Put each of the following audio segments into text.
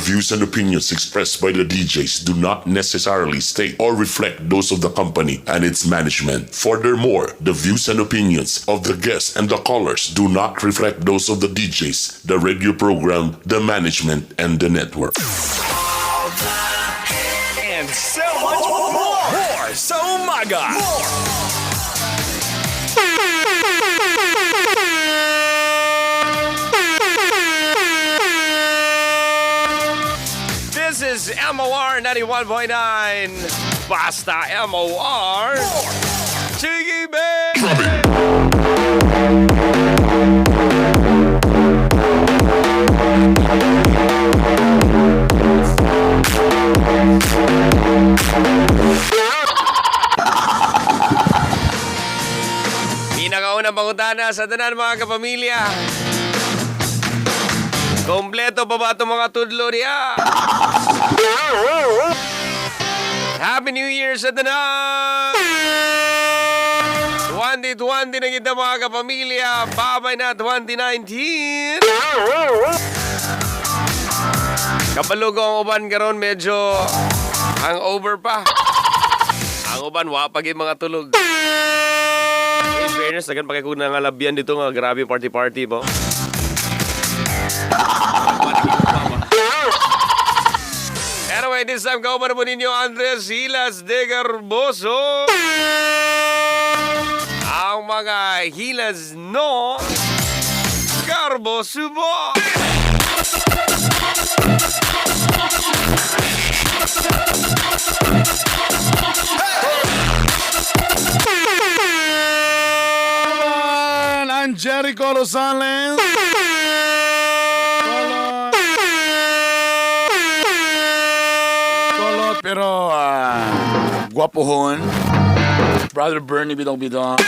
views and opinions expressed by the DJs do not necessarily state or reflect those of the company and its management. Furthermore, the views and opinions of the guests and the callers do not reflect those of the DJs, the radio program, the management, and the network. And so much more. So my God. This is MOR 91.9. Basta MOR. Sige, baby. Pinakaunang pangutana sa tanan mga kapamilya. Kompleto pa ba itong mga tudlo niya? Happy New Year sa tanan! 2020 na kita mga kapamilya. Babay na 2019. Kabalugo ang uban karon medyo hangover pa. Ang uban wapag yung mga tulog. In fairness, nagan pakikuna nga labyan dito nga grabe party-party po. Anyway, this time kauban po ninyo Andres Hilas de Garboso. Ang mga Hilas no Garboso po. I'm Jericho Rosales. Kolot pero guwapohon. Brother Bernie Bitokbitok.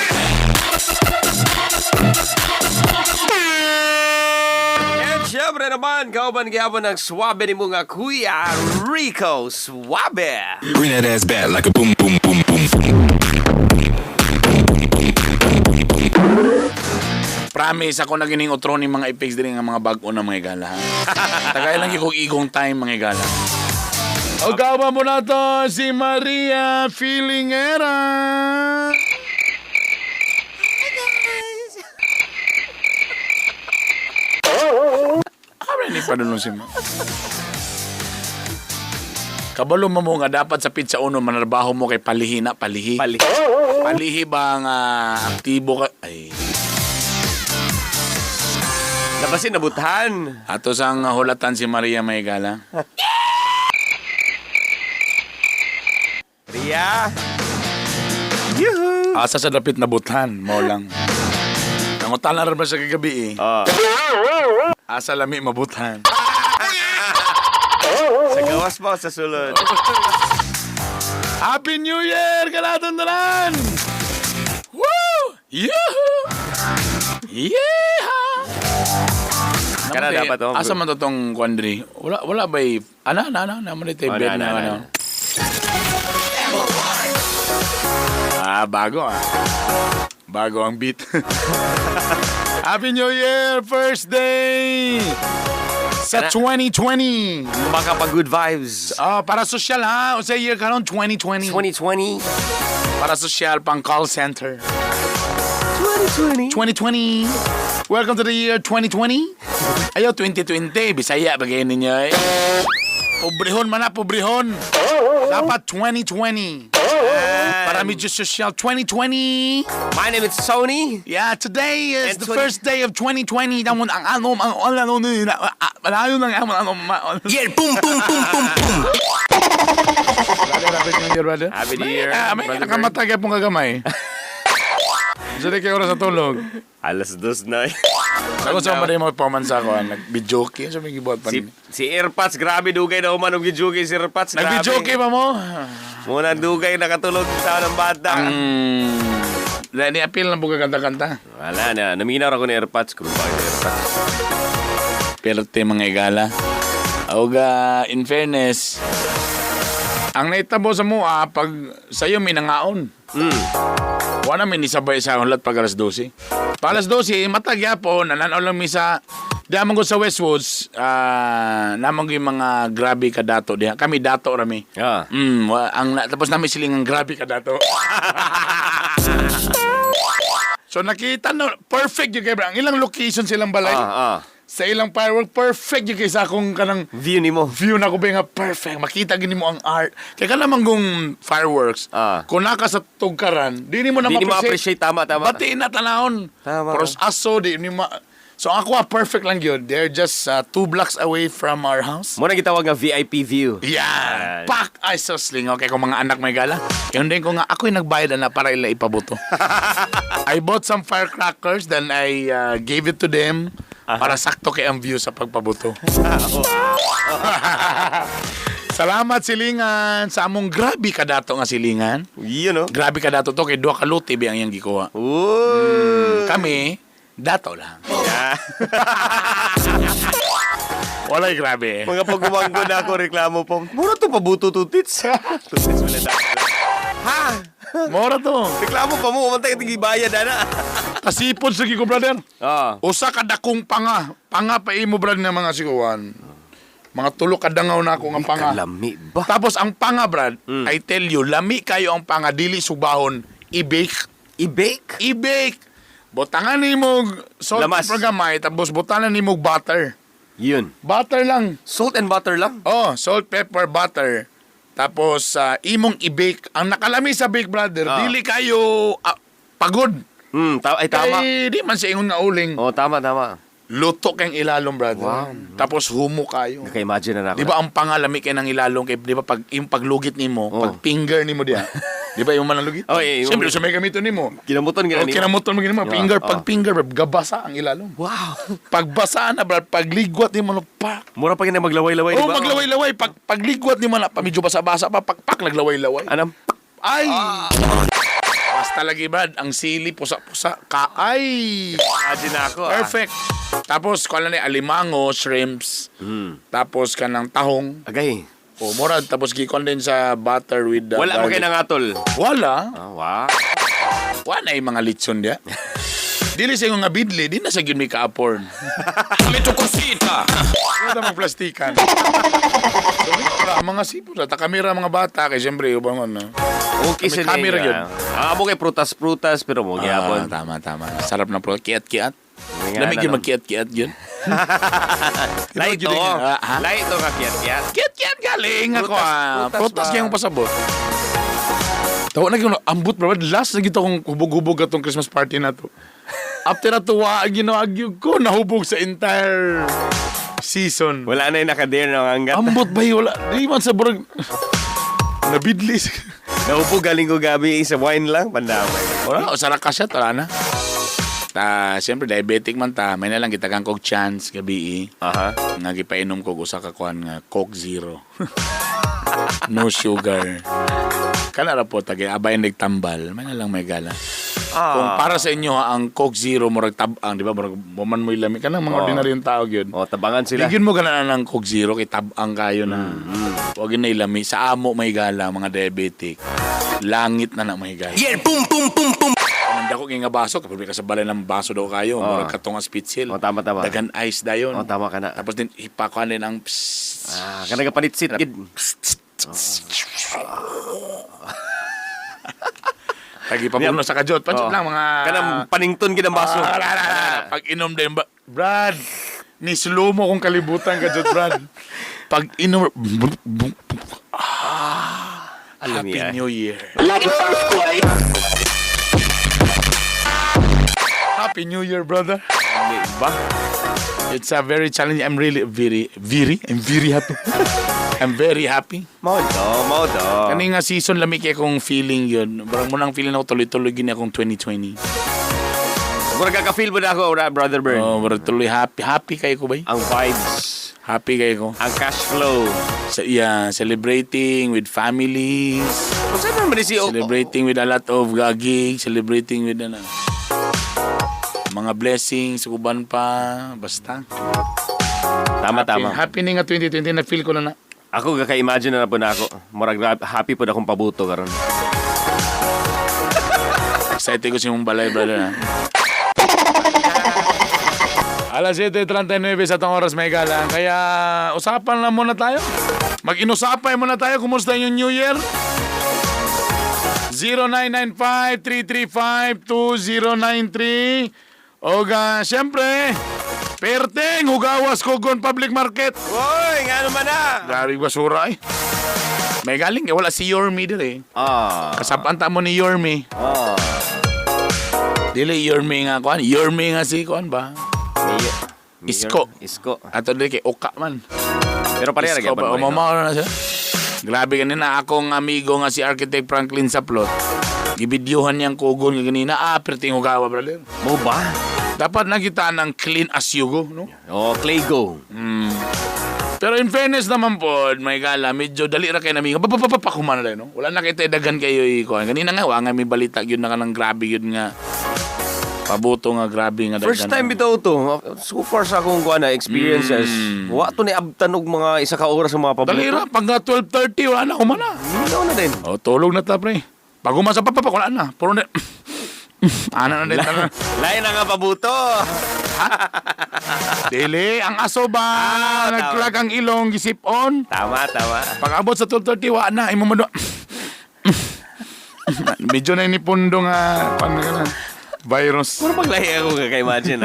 And syempre naman, kauban gyapon ng Swabe ni mga kuya, Rico Swabe. Bring that ass back like a boom, boom, boom, boom, boom. Promise, ako na gining otro ni mga effects din ng mga bago na mga gala. Tagay lang yung igong time mga gala. O gawa mo na to si Maria Feelingera. Ni pa doon si Ma. Kabalo mo nga dapat sa pizza uno manarbaho mo kay palihi na palihi. Palihi bang aktibo ka ay. Nabasin nabutan. Ato sang hulatan si Maria Maygala. Ria. Yuhu. Asa sa dapit nabutan mo lang. Nangutan na rin ba sa kagabi eh. Asa lami mabutan. Sa gawas mo sa sulod. Happy New Year! Kalatandaran! Woo! Yoo! Yeah! Kana dapat to. Asa man to tong kwandri? Wala ba'y... Ano? Naman ito yung bed na ano. Bago Bago ang beat. Happy New Year! First day! Sa 2020. Baka pa good vibes. Para social ha. O sa year karon 2020. 2020. Para social pang call center. 2020. 2020. Welcome to the year 2020. Ayaw 2020. Bisaya bagay ninyo eh. Pobrehon man na, pobrehon. Dapat 2020. Para medyo social 2020. My name is Sony. Yeah, today is And the first day of 2020. Yeah, boom, boom, boom, boom, boom. Happy New Year. May nakamatagay pong kagamay. Jadi kayo oras sa tulog. Alas 2 na. Ako sa mga mo pamansa ko, nag-bijoke. Sa may gibuhat pa Si Airpods, grabe dugay na umanog gijuki si Airpods. Nag-bijoke pa mo? Muna dugay nakatulog sa ng bata. Ni-appeal na buka kanta-kanta. Wala na, naminaw ako ni Airpods. Kung bakit Airpods. Perte mga igala. Auga, in fairness, ang naitabo sa mua, pag sa'yo may nangaon. Wala may nisabay sa ulat pag alas 12. Pag alas 12, matagya po, nananaw lang may sa Di amang ko sa Westwoods, namang ko yung mga grabe ka dato diha. Kami dato rami. Ah. Tapos namin siling ang grabe ka dato. So nakita no, perfect yung kay bro. Ang ilang location silang balay. Sa ilang firework, perfect yung kay sa akong kanang View ni mo. view na ko ba nga perfect. Makita gini mo ang art. Kaya ka naman kung fireworks, kung naka sa tugkaran, di ni mo na Di ni mo ma-appreciate. appreciate. Tama. Batiin na tanahon. Tama. Pero aso, di ni ma... So ako perfect lang yun. They're just 2 blocks away from our house. Muna gitawag nga VIP view. Yan. Pak! Ay, sosling. Okay, kung mga anak may gala. Kaya hindi ko nga, ako'y nagbayad na para ila ipabuto. I bought some firecrackers, then I gave it to them para sakto kay ang view sa pagpabuto. Salamat silingan sa among grabe ka dato nga silingan. You know. Grabe ka dato to kay duha ka lote ba ang iyang gikuha. Kami dato lang. Yeah. Walay grabe. Mga pag gumanggo na ako, reklamo po. Mura to pabuto to tits. Tits wala na. Ha? Mora to. Reklamo pa mo, umantay iti bayad ana. Tasipod sa ko brother. Usa ka dakong panga. Panga pa imo brad nga mga sikuan. Mga tulo ka dangaw na ako nga panga. Kalami ba? Tapos ang panga brad, I tell you, lami kayo ang panga dili subahon, i-bake. I-bake? I-bake. Botangan nimo salt Lamas. and gamay tapos botanan nimo butter. Yun. Butter lang. Salt and butter lang? Oh, salt, pepper, butter. Tapos imong i-bake. Ang nakalami sa bake brother, dili kayo pagod. Ay tama. Kay di man sa ingon nga uling. Oh, tama. Luto kayong ilalong, brother. Wow. Tapos humo kayo. Naka-imagine na ako. Di ba ang pangalami kayo ng ilalong kay di ba pag yung paglugit nimo, pag finger nimo diya. Di ba yung manalugit? Oh, yung... Siyempre, sa may gamito nimo. Kinamuton gina O kinamuton mo ginimo, finger pag finger, gabasa ang ilalong. Wow. Pagbasa na, brad, pagligwat nimo no pak. Mura pa gina maglaway-laway, di Oh, ba? maglaway-laway. Pagligwat nimo na, medyo basa-basa pa, pak naglaway-laway. Anam? Ay! Basta lagi, brad, ang sili, pusa-pusa, kaay! Imagine na ako, Perfect. Tapos, kung ano na, alimango, shrimps, tapos ka ng tahong, Agay. o murad, tapos gikon din sa butter with the Wala mo kayo nangatol. Wala. Wow. Wala yung mga litson dia. Dili sa nga bidli, di na sa gyud may ka-afford. Lito kosita. Wala mang plastikan. So, mga sipo sa kamera mga bata kay siyempre ubang ano. Okay May sila. camera yun. Amo kay prutas-prutas pero mo gyapon. Tama. Sarap na pro. Kiat-kiat. Nga Lamig na, yun no? magkiat-kiat yun. Light to. Ha? Light to ka kiat-kiat. Kiat-kiat galing ako. Prutas Prutas ba? kayong pasabot. Tawa na gino, ambot bro. Last na gito kong hubog-hubog atong Christmas party na to. After na tuwa, ginoagyog ko, nahubog sa entire season. Wala na yung nakadare ng hanggat. Ambot ba yun? Wala. Di man sa burag. Nabidlis. Naupo galing ko gabi sa wine lang. Pandamay. Wala. O sarap ka siya. Tara na. Siyempre, diabetic man ta. May nalang kita kang Coke Chance gabi. Aha. Nga gipainom ko usa ka kuan nga Coke Zero. No sugar. Kanara po tagay abay nagtambal. May nalang may gala. Kung para sa inyo ang Coke Zero murag tabang, di ba? Murag buman mo ilami kanang mga ordinaryong tao gyud. O, tabangan sila. Ligyan mo gana ng Coke Zero kay tabang kayo na. Huwag na ilami. Sa amo may gala, mga diabetic. Langit na may gala. Yeah, boom, boom, boom, boom. Ang dako nga baso, kapag ka sa balay ng baso daw kayo, murag katong nga spitsil. O, tama. Dagan ice dayon. O, tama ka na. Tapos din ipakuan din ang psst. Kanang kapanitsit. Gid. Lagi pa puno sa kajot. Panchot lang mga... Kanang panington gid ang baso. Pag inom din ba... Brad, ni slow mo kung kalibutan kajot, Brad. Pag inom... Alam Happy niya. New Year. Happy New Year, brother. Ba? It's a very challenging. I'm really I'm very happy. I'm very happy. Mao do. Kani nga season lami kay akong feeling yun. Barang mo nang feeling ako tuloy-tuloy gini akong 2020. Mura ka-feel mo na ako, Brother Bird. Oh, barang tuloy happy kayo ko ba? Ang vibes. Happy kayo ko. Ang cash flow. Celebrating with families. Kung saan naman si Celebrating with a lot of gigs. Celebrating with mga blessings, uban pa. Basta. Tama. Happy ni nga 2020 na feel ko na. Ako kaka-imagine na po na ako. Murag happy po na akong pabuto karon. Excited ko si mong balay, brother. Ha? Alas 7:39 sa tong oras, may galang. Kaya usapan lang muna tayo. Mag-inusapay muna tayo. Kumusta yung New Year? 0995-335-2093. O siyempre, perteng, hugawas kogon public market. Uy, nga naman na. Dari basura eh. May galing, wala si Yormi dito eh. Kasapanta mo ni Yormi. Dili Yormi nga kuan. Yormi nga si kuan ba? Isko. Ato dili kay Oka man. Pero pareha lagi ba? Umamaw na siya. Grabe kanina akong amigo nga si Architect Franklin sa plot. Gibidyohan niyang kugon nga ganina. Perting hugawa, brother. Mo ba? Dapat nakita ng clean as you go, no? Clay go. Pero in fairness naman po, may gala, medyo dali ra kayo na amigo. Papapapakuman na rin, no? Wala na kita dagan kayo ikuan. Ganina nga, nga may balita yun na ka ng grabe yun nga. Pabuto nga, grabe nga. First time bitaw to. So far sa akong experiences, wa to ni abtan og mga isa ka oras sa mga pabuto. Dali ra, pag 12:30, wala na, kumana. Hindi na din. Tulog na ta, pre. Pag umasa pa, wala na. Puro na, ana na din. Lain na nga pabuto. Dili, ang aso ba? Nagklag ang ilong, gisip-on. Tama. Pag abot sa 12:30, wala na. Imamado. Medyo na inipundo nga. Paano ka na? Virus. Puro paglahi ako kaka-imagine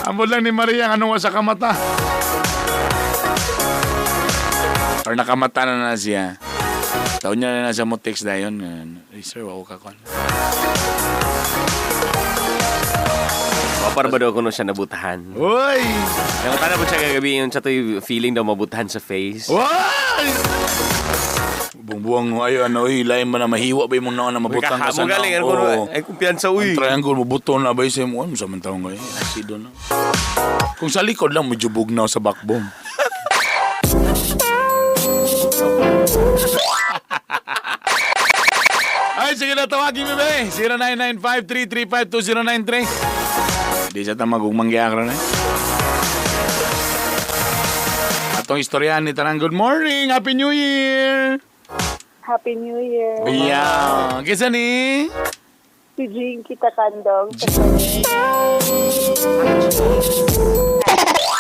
Ambod lang ni Maria ang anong sa kamata. Or nakamata na siya. Taon niya na sa mo text na yun. Ay, sir, wako ka kon. Para ba daw kuno siya nabutahan? Uy! Yung tana po siya kagabi yung sa to'y feeling daw mabutahan sa face. Uy! Buang-buang ayo ilay mo na mahiwa ba yung na mabutang ka sa galing ay kumpiyansa Ang triangle mabuto na ba sa mo sa man taong ngayon asido na. Kung sa likod lang medyo bugnaw sa backbone. Ay sige na tawagin mo ba 0995-335-2093. Di sa tamagong mangyakra na atong istoryahan ni Tarang. Good morning, Happy New Year. Happy New Year. Yeah. Kisa ni? Si Jinky Takandong.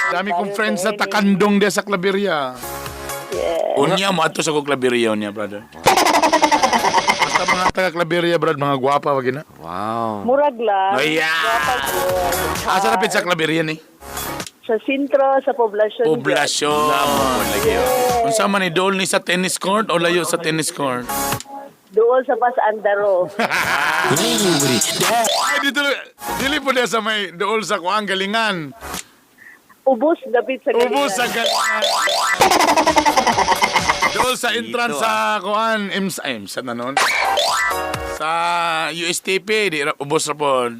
Dami kong friends na takandong dia sa Claveria. Yeah. Unya mo ato sa kong Claveria unya, brother. Basta mga taga Claveria, brad, mga gwapa wag na. Wow. Murag lang. Iya. Asa rapid sa Claveria ni? Sa sentro, sa poblasyon. Poblasyon. Unsa man ni dool ni sa tennis court o layo sa tennis court? Doon sa Pas Andaro. Ay dito dili po dia sa may dool sa kuang galingan. Ubos dapit sa Ubos sa galingan. Dool sa entrance sa kuan sa nanon. Sa USTP di ubos ra pod.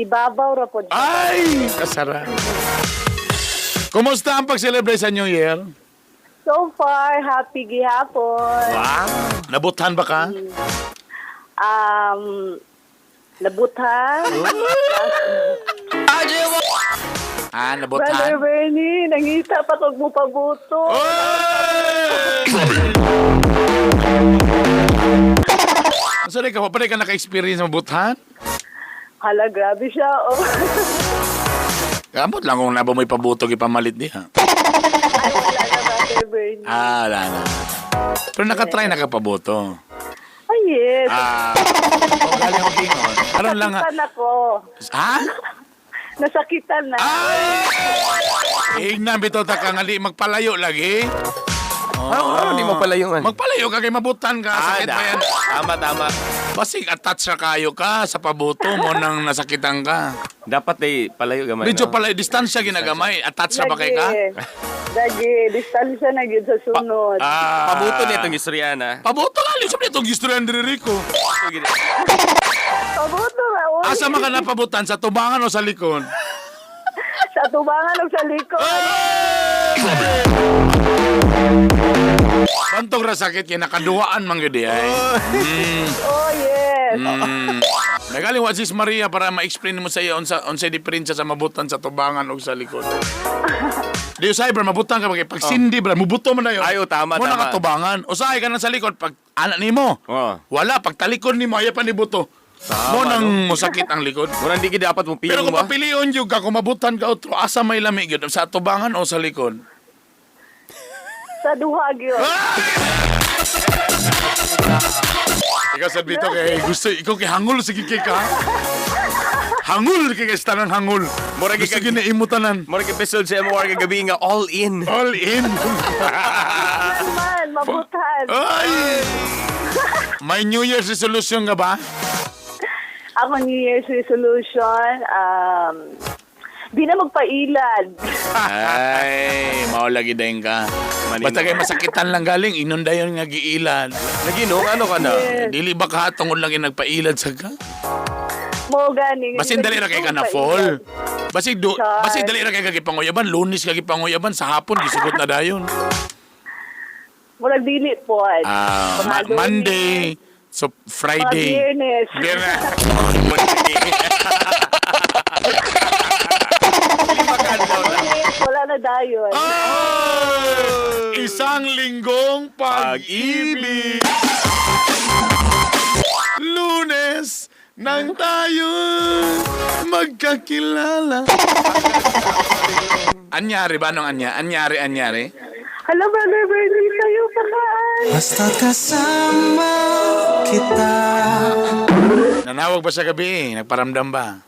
Ibabaw ra po. Ay! Kasara. Kumusta ang pag-celebrate sa New Year? So far, happy gihapon. Wow! Nabuthan ba ka? Nabuthan. Nabuthan? Brother Bernie, nangita pa kog mo pabuto. Sorry ka, pa ka naka-experience ng buthan? Hala, grabe siya. Oh. Gamot lang kung naba mo'y pabutog ipamalit diha. Ay, wala na, Brother Bernie. Wala na. Pero nakatry nakapabuto. Ay, yes. Galing ako gingon. Aron lang ha. Nasakitan ako. Ha? Nasakitan na. Ignan bitaw ta ka ngali magpalayo lagi. Hindi mo pala yung Magpalayo ka kay mabutan ka. Sakit pa yan. Tama. Basig attach na kayo ka sa pabuto mo nang nasakitan ka. Dapat palayo gamay. Medyo pala distansya ginagamay. Attach na ba kay ka? Lagi, distansya na yun sa sunod. Pabuto niya itong istorya na. Pabuto nga. Lisop na itong gistoryan ni Rico. Pabuto nga, uy. Asa man ka napabutan? Sa tubangan o sa likod? Sa tubangan o sa likod. Bantog ra sakit kay nakaduwaan man gyud ay. Oh, yes. Nagali wa sis Maria para ma-explain mo sa iyo unsa diferensya sa mabutan sa tubangan ug sa likod. Di usay bra mabutan ka kay pag sindi bra mubuto man na yun. Ayo tama. Mo nakatubangan. Usay ka na sa likod pag anak nimo. Wala pag talikod nimo ay pa ni buto. Mo nang musakit ang likod. Mura hindi ka dapat mo piling Pero kung mo. papilion yung ka, kung mabutan ka otro, asa may lamig yun? Sa tubangan o sa likod? Sa duhag yun. Ikaw sa dito kay gusto, ikaw kay hangul, sige kay ka. Hangul kay tanan hangul. Mura Gusto kay ginaimutanan. Mura episode sa MOR kagabi nga all in. All in. Man, mabutan. Ay! May New Year's resolution nga ba? Ako New Year's resolution, di na magpailad. Ay, maulagi dahin ka. Basta kayo masakitan lang galing, inunda yun nga giilad. Naginong, ano ka na? Dili ba ka tungod lang yung nagpailad sa ka? Mo gani. Basin dali ra kay ka na fall. Basin dali ra kay kagipanguyaban, Lunes kagipanguyaban, sa hapon gisugot na dayon. Murag dili po. Monday, so Friday. Biyernes. Wala na dayon. Isang linggong pag-ibig. Lunes nang tayo magkakilala. Anyari ba nung anyari? Hello, Brother Bernie, kayo pakaan. Basta kasama kita. Nanawag ba sa gabi? Nagparamdam ba?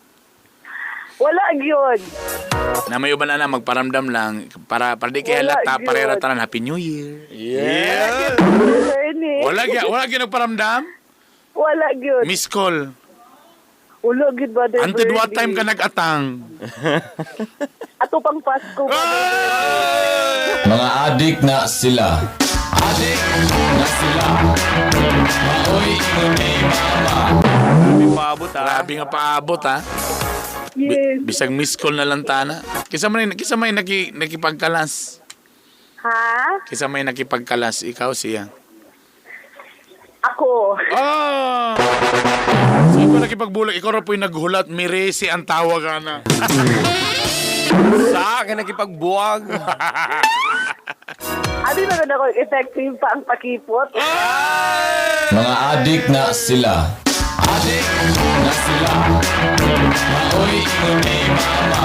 Wala yun. Na may uban na magparamdam lang para di kaya Wala lata yun. parera tanan Happy New Year. Yeah. Bernie. Wala gyud nagparamdam? Wala yun. Miss call. Wala yun, Brother Bernie. Until what time ka nag-atang? Ato pang Pasko. Mga adik na sila. Adik na sila. Maoy ingonay mama. Grabe paabot ha. Grabe nga paabot ha. Yes. Bisag miss call na lang tana. Kisa may nakipagkalas. Ha? Kisa may nakipagkalas, ikaw siya. Ako. Ah! Saan ko nakipagbulag? Ikaw ra po'y naghulat, Miresi ang tawag na. Sa akin nakipagbuwag. Abi naman ako effective pa ang pakipot. Mga adik na sila. Adik na sila. Maoy ingonay mama.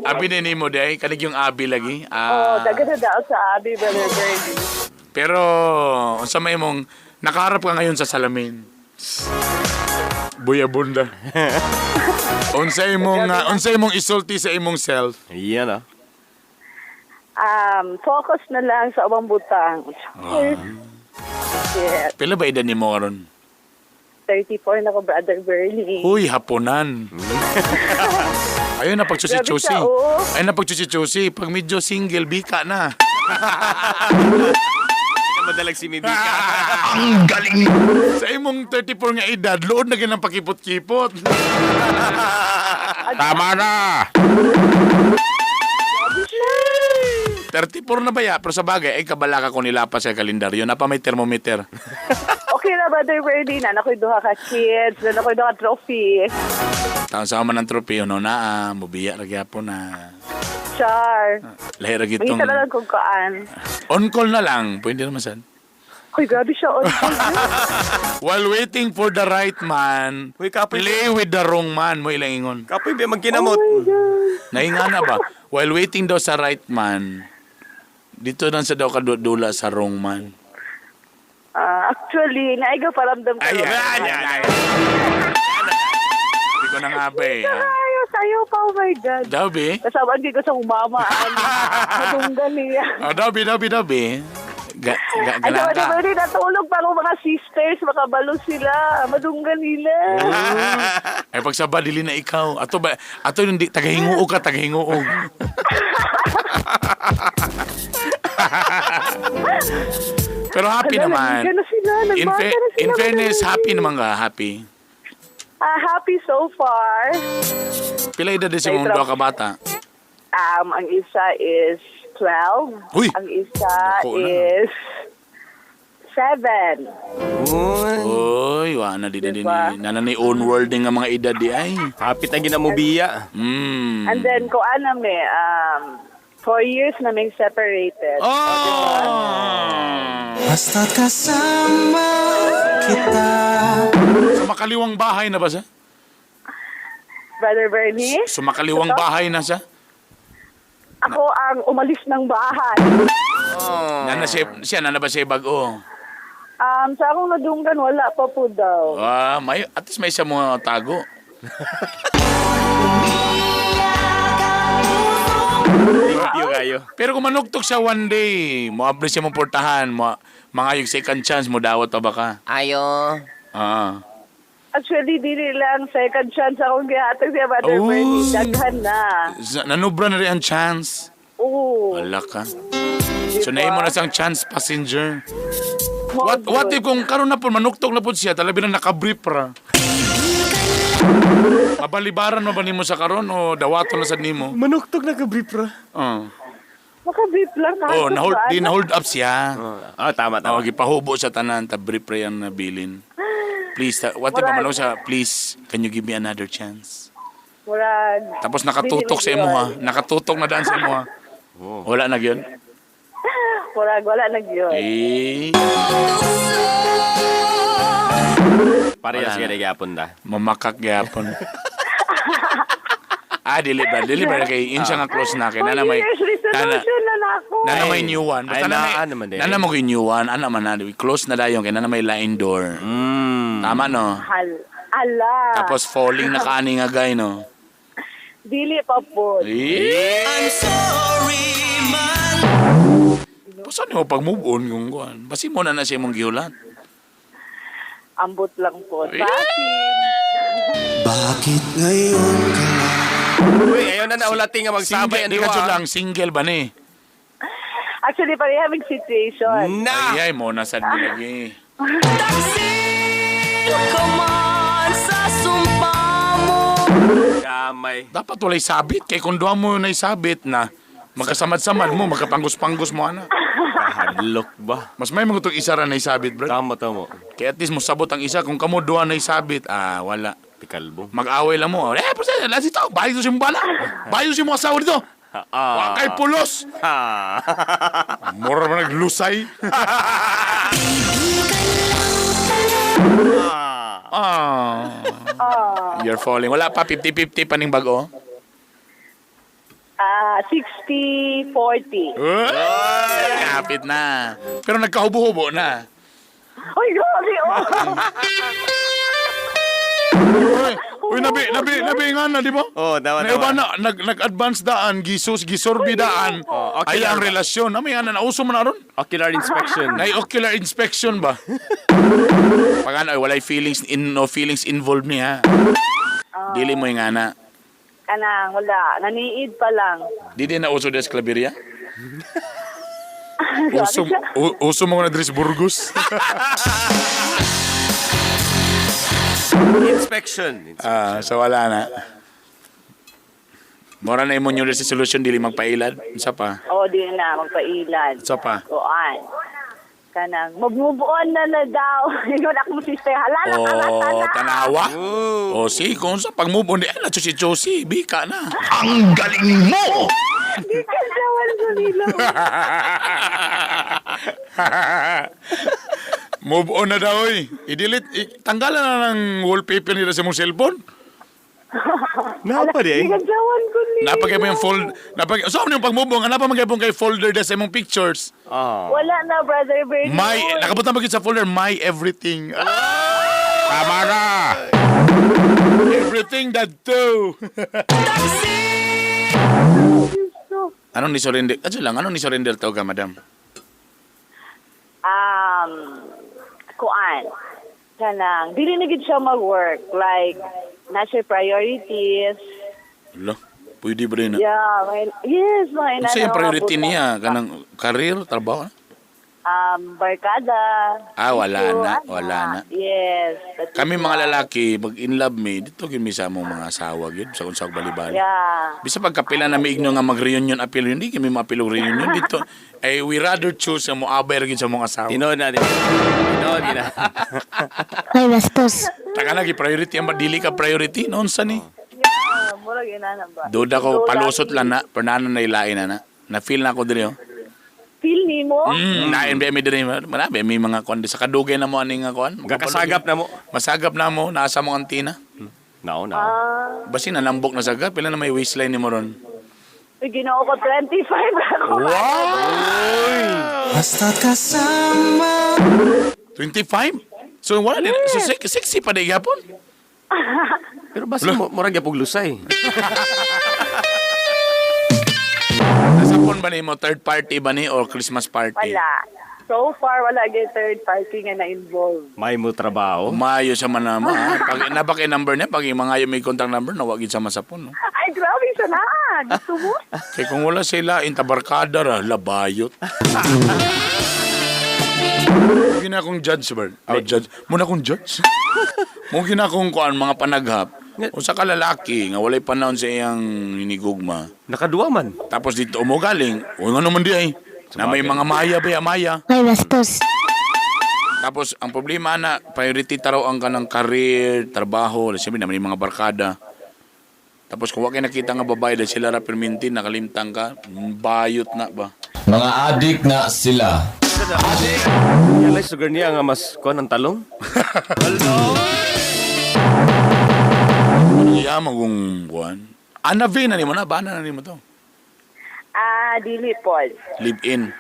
Abi ni mo day, kanig yung abi lagi. Daga na daw sa Abi, Brother Bernie. Pero, unsa may mong, nakaharap ka ngayon sa salamin. Buya bunda. unsay mong isulti sa imong self. Iyan ah. Focus na lang sa ubang butang. Yeah. Pila ba edad ni mo karon? 34 na ko, Brother Bernie. Huy, hapunan. Ayun na pagchusi-chusi. Grabe siya, oo. Ayun na pagchusi-chusi. Pag medyo single, bika na. Madalag si Mibika. Ang galing! Sa imong 34 nga edad, lood na ganang pakipot-kipot. Tama na! 34 na ba ya? Pero sa bagay, ay kabala ka kung nilapas sa kalendaryo. Napa may thermometer. Okay na, Brother Bernie. Na ako'y duha ka kids. Na ako'y duha ka trophy. Taon sa man ng tropeo, no na, mubiya, ragyapo na. Char. Lahira May gitong... talagang kung kaan. On call na lang. Pwede naman saan. Uy, grabe siya. While waiting for the right man, Uy, kapoy. play with the wrong man. Mo ilang ingon. Kapoy ba magkinamot? Nainga na ba? While waiting daw sa right man, dito lang sa daw kadula sa wrong man. Actually, naiga paramdam ko. Ayan. Hindi ko na nga ba eh. Sayo pa, oh my God. Dabi? Kasama hindi ko sa umama. Matunggan niya. Oh, dabi. Ano, Galang ka. Bernie, natulog pa ako mga sisters, makabalo sila. Madunggan nila. Ay pagsaba dili na ikaw. Ato hindi tagahinguog ka, tagahinguog. Pero happy naman. Nagmana sila. In fairness, happy naman ka, happy. Happy so far. Pila edad din si mong doa ka bata? Ang isa is 12. Uy! Ang isa Dako na. is 7. Uy, wa na di Diba? nanay own world din nga mga edad di ay. Hapit na ginamubiya. Mm. And then, ko anam 4 years na may separated. Basta't kasama kita. Sumakaliwang bahay na ba siya? Brother Bernie, Sumakaliwang bahay na siya? ako ang umalis ng bahay. Nana siya na ba siya bago? Sa akong nadunggan, wala pa po daw. At least may isa mo tago. Thank you kayo. Pero kung manuktok siya one day, mo abri siya mong portahan, mga yung second chance mo dawat pa ba ka? Ayo. Actually, dili lang second chance akong gihatag siya, Brother Bernie. Daghan na. Nanubra na rin ang chance. Oo. Wala ka. Diba? So nahin mo na siyang chance passenger. What if kung karon na po, manuktok na po siya, talabi na nakabrief ra. Mabalibaran mo ba nimo sa karon o dawato na sa nimo? Manuktok na ka-brief ra. Maka-brief lang. Hold up siya. Tama. Gipahubo sa tanan, ta brief ra yan na bilin. Please, what if mamalaw siya, please, can you give me another chance? Murag. Tapos nakatutok sa imo ha. Nakatutok na daan sa imo ha. Wala na yun? Murag, wala na yun. Parehas ka na gyapon da. Mamakak gyapon. Dili ba kay insya nga close na kay nana may resolution na ako. nana may new one. Basta nana mo kay new one, ana man na close na dayon kay nana may lain door. Tama no. Ala. Tapos falling na kani nga gay no. Dili pa po. I'm sorry, man. Basta mo pag move on yung kuan. Basi mo na siya mong gihulat. Ambot lang po. Sa akin. Bakit ngayon ka lang? Uy, ayaw na naulati nga magsabay ang Di ka duwa. lang single ba ni? Actually, parehong situation. Na! Ayay mo na sad mi lagi. Kamay. Dapat walay sabit kay kung duha mo na isabit na magkasamad-samad mo, magkapanggos-panggos mo ana. Kahadlok ba? Mas may mga isa ra na isabit, bro. Tamo. Kaya at least mo sabot ang isa. Kung kamo duha na isabit, wala. Pikalbo. Mag-away lang mo. Pwede, lahat ito. Bayo si mo bala. Bayo si mo asawa dito. Wakay pulos. Mura mo naglusay. You're falling. Wala pa, 50-50 pa ning bago. 60-40. Kapit na. Pero nagkahubo-hubo na. Uy, grabe, Uy, nabi nga na, di ba? Tama. Naiba na, nag-advance daan, gisorbi daan. Okay Ay ang lang. relasyon. May nga na, nauso mo na ron. Ocular inspection. Nay ocular inspection ba? Pag ano, walay feelings no feelings involved niya. Dili mo yung ana. Kanang, wala. Naniid pa lang. Di din na uso des Claveria. Uso mo na Dres Burgos. Inspection. So wala na. Mora na yung New Year's resolution, dili magpailad. Isa pa. Di na, magpailan. Isa pa. Kuan. Kanang, mag-move on na daw. Yun ako mo sister. Halala ka na. Tanawa. Si, kung sa pag-move on, chusi-chusi, bika na. Ang galing mo! Di ka naman sa nila. Move on na daw, i-delete, tanggalan na ng wallpaper nila sa mong cellphone. Napa di? Di ka naman ko nila. Napagay mo yung so ano yung pag-move on, napamagay mo kay folder na sa mong pictures. Wala na, Brother Bernie. Nakapunta mo sa folder, my everything. Tama na! Everything that do. Anong ni surrender? Anong ni surrender to ka, madam? Kuan. Kanang, dili na gid siya mag-work. Like, nasa priorities. Wala, pwede ba rin na? Yeah, yes, mga Ano yung priority mga niya? Kanang career, trabaho? barkada. Wala issue, na. Yes. Kami mga lalaki, pag in love me, dito kami sa mong mga asawa, yun, sa unsag balibali. Yeah. Bisa pagkapila na may igno nga mag-reunion appeal, hindi kami ma-appeal o reunion dito. We rather choose sa mo aber gid sa mong asawa. Tinood na. Ay, bastos. Taka lagi priority ang dili ka priority noon sa ni. Yeah, murag ina na ba? Duda ko palusot lang na, pernanan na ilain na. Na-feel na ako diri, oh. Feel ni mo? Nain ba mi diri, marami may mga kuan sa kadugay na mo ani nga kuan. Gakasagap na mo. Masagap na mo, nasa mo antina. Nao. Basi nalambok na sagap, pila na may waistline ni mo ron. Ginoo ko 25 ako. Basta kasama 25? So wala din, so sexy pa di yapon. Pero basi murag yapog lusay. Nasapon ba ni mo third party ba ni or Christmas party? Wala. So far, wala gyud third party nga na-involve. May mo trabaho. Mayo sa manama. Pag nabaki number niya, pag yung mga yung may contact number, nawagin sa masapon. No? Ay, grabe siya na. Gusto mo? Kaya kung wala sila, intabarkada ra, labayot. Mungkin akong judge, Bert. Judge. Muna akong judge. Mungkin akong kuan mga panaghap. O sa kalalaki, nga walay panahon sa iyang ninigugma. Nakaduwa man. Tapos dito umugaling, o nga naman di ay. Na may mga maya ba, maya. Ay, bastos. Tapos ang problema na, priority taraw ang kanang career, trabaho, sabi na may mga barkada. Tapos kung wala nakita nga babae dahil sila ra permintin, nakalimtang ka, bayot na ba? Mga adik na sila. Yalay sugar niya nga mas kuan ang talong. Iya magong kuan. Anave na nimo na, bana na nimo to. Dili po. Live in.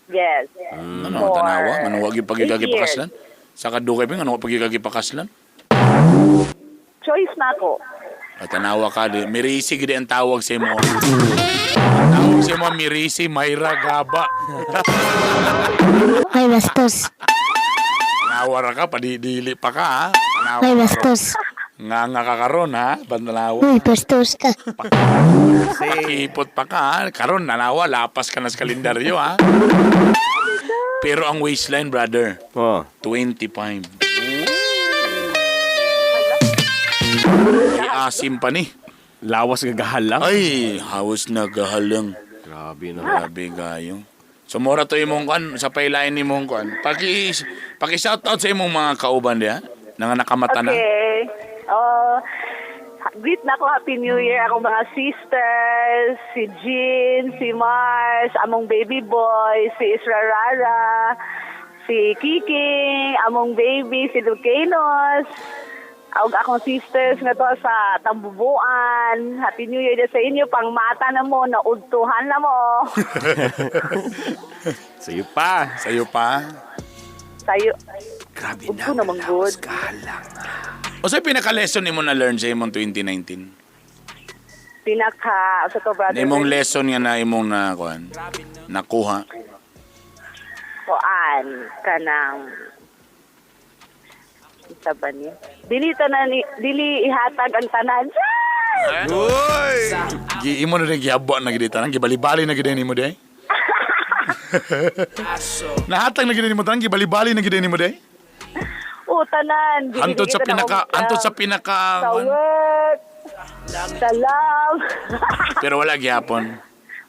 Yes. Ano tanawa, ano wagi pagigagi pakaslan? Sa kadugay pa ano pagigagi pakaslan? Choice na ako. Tanawa ka di, Mirisi gid ang tawag sa imo. Ang tawag sa imo Mirisi Mayra Gaba. Ay, bastos. Tanawa ra ka padidili pa ka ha. Tanawa Ay, ka ron. bastos. Nga kakaron ha, bandalawa. Uy, bastos ka. Ipot pa ka ha. Karon nanawa, lapas ka na sa kalendaryo ha. Pero ang waistline, brother, Oh. 25. Ay, asim pa ni. Lawas gagahalang. Ay, hawas na gahalang. Grabe na. Grabe gayo. So, mora to imong kwan, sa pailain ni mong kwan. Paki-shoutout sa imong mga kauban diya, na nakamata na. Okay. Greet na ko Happy New Year akong mga sisters, si Jean, si Mars, among baby boy, si Israrara, si Kiki, among baby, si Lucanos, akong sisters nga to sa Tambubuan. Happy New Year din sa inyo, pang mata na mo, naudtuhan na mo. Sa'yo pa. Sa'yo pa. Sa'yo, Grabe udto naman good. O sa'yo pinaka-lesson ni mo na-learn sa imong 2019? Sa to brother. Na imong lesson nga na imong na, kwan, nakuha. Kuan kanang isa ba ni? Dili ihatag ang tanan. Uy! Imo na rin giyabo na gid tanang gibali-bali na gid nimo day. Nahatag na gid nimo tanang gibali-bali na gid nimo day. Tanan. Antod sa pinaka Sa work. Sa love. pero wala gyapon.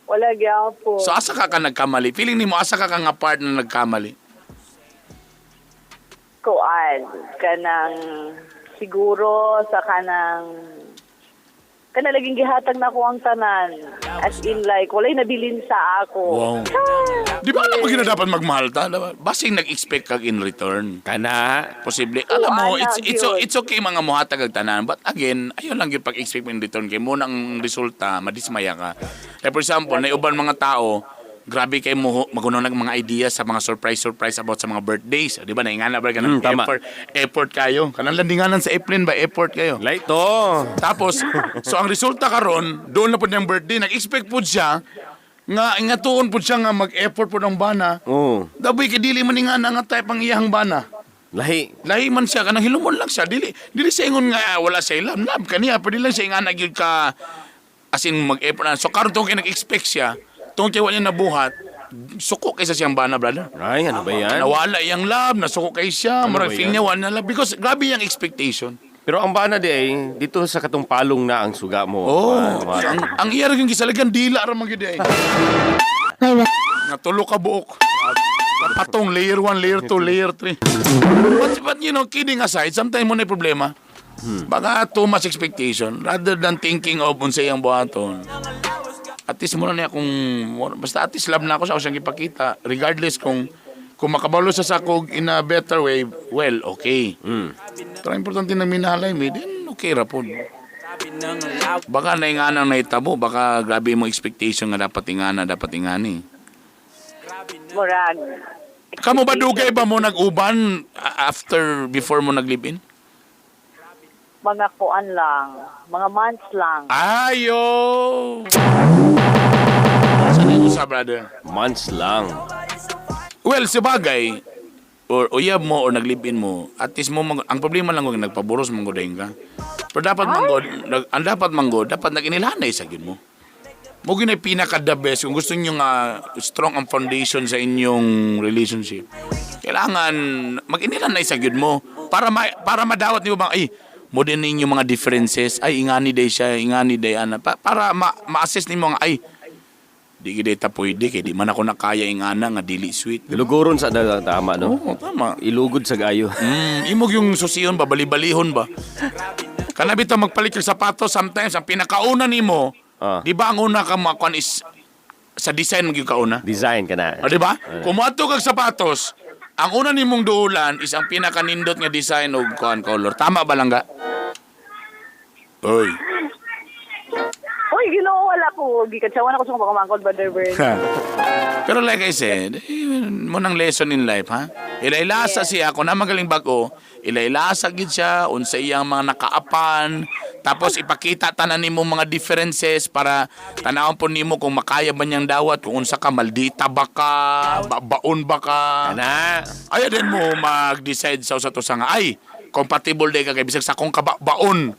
Wala gyapon. So asa ka nagkamali? Feeling nimo asa ka nga part na nagkamali? Kuan kanang siguro sa kanang laging gihatag na ko ang tanan. As in like, walay nabilin sa ako. Wow. Di ba alam mo gina dapat magmahal ta? Basing nag-expect kag in return. Kana. Posible. Alam mo, ana, it's okay mga muhatag ang tanan. But again, ayun lang yung pag-expect mo in return. Kaya muna ang resulta, madismaya ka. Like for example, na uban mga tao, grabe kayo maguno ng mga ideas sa mga surprise about sa mga birthdays. Di ba? Naingana ba ka ng tama. effort kayo? Kanang landinganan sa airplane ba? Effort kayo. Light to. Tapos, so ang resulta karon doon na po niyang birthday, nag-expect po siya, nga tuon po siya nga mag-effort po ng bana. Oo. Daboy, kadili man nga nga type ang iyang bana. Lahi. Lahi man siya, kanang hilumon lang siya. Dili siya ingon nga wala siya love kaniya, pero lang siya nga nagyud ka, as in mag-effort na. So karon tong nag-expect siya, tungkol kaya niya nabuhat, suko kaysa siyang bana, brother. Ay, ano ba yan? Nawala iyang love, nasuko kay siya, Ano marag ba feel yan? niya wala na love. Because grabe yung expectation. Pero ang bana di ay, dito sa katong palong na ang suga mo. Oh, Ah, ang iya rin yung gisalagan, dila ra magid ay. Ay, Nga tulo ka buok. Patong layer 1, layer 2, layer 3. But you know, kidding aside, sometimes mo na yung problema. Baka too much expectation rather than thinking of unsay ang buhaton. at least muna niya kung basta at least love na ako sa siyang ipakita regardless kung makabalo sa sakog in a better way, well, okay. Pero importante na minalay mo, din okay ra po. Baka nainganang naitabo, baka grabe mo expectation nga dapat ingani. Murag. Kamo ba dugay ba mo nag-uban before mo nag-live-in? Mga kuan lang. Mga months lang. Ayo! Saan yung usa, brother? Months lang. Well, sabagay, or uyab mo or naglibin mo, at least mo, ang problema lang kung nagpaburos mong godahin ka. Pero dapat dapat nag-inilanay sa gin mo. Mo ginay pinaka-the best kung gusto nyo nga strong ang foundation sa inyong relationship. Kailangan mag-inilanay sa gin mo para madawat niyo bang, ay, mo din ninyo mga differences, ay, ingani day siya, ingani day ana. Para ma-assess nimo nga, ay, di gid ta pwede kay di man ako nakaya ingana nga dili sweet. Iluguron sa tama, no? Oo, tama. Ilugod sa gayo. Imog yung susiyon ba, bali-balihon ba? Kanabi to magpalit yung sapatos sometimes, ang pinakauna nimo, di ba ang una ka makuan is sa design mo yung kauna? Design ka na. Di ba? Kung muadto kag sapatos, ang una nimong duulan is ang pinakanindot nga design o kuan color. Tama ba lang ga? Oy. Uy, ginoo wala ko. Gikatsawan ako sa mga pangkod, Brother Bern. Pero like I said, mo nang lesson in life, ha? Ilailasa siya, kung na magaling bago, ilailasa gid siya, unsa iyang mga nakaapan, tapos ipakita tanan nimo mga differences para tanawon po nimo kung makaya ba niyang dawat, kung unsa ka, maldita ba ka, baon ba ka. Kana. Ayaw din mo mag-decide sa usa to sa nga, ay, compatible day ka kay bisag sa kung kabaon.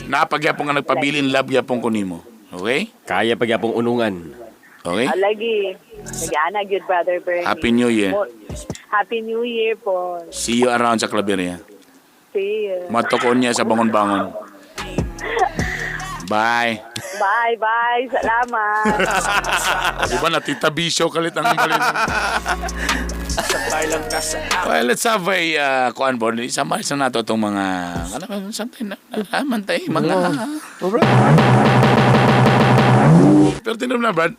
Napagyapon nga nagpabilin love yapon ko nimo. Okay? Kaya pagyapong unungan. Okay? Alagi. Nag-ana, good Brother Bernie. Happy New Year. Happy New Year po. See you around sa Claveria. See you. Matukon niya sa bangon-bangon. Bye. Bye. Salamat. Di ba natita bisyo kalit ang balit? Well, let's have a kuan board. Isama nato itong mga alam mo, something na alaman tayo. Mga pero tinom na, Brad.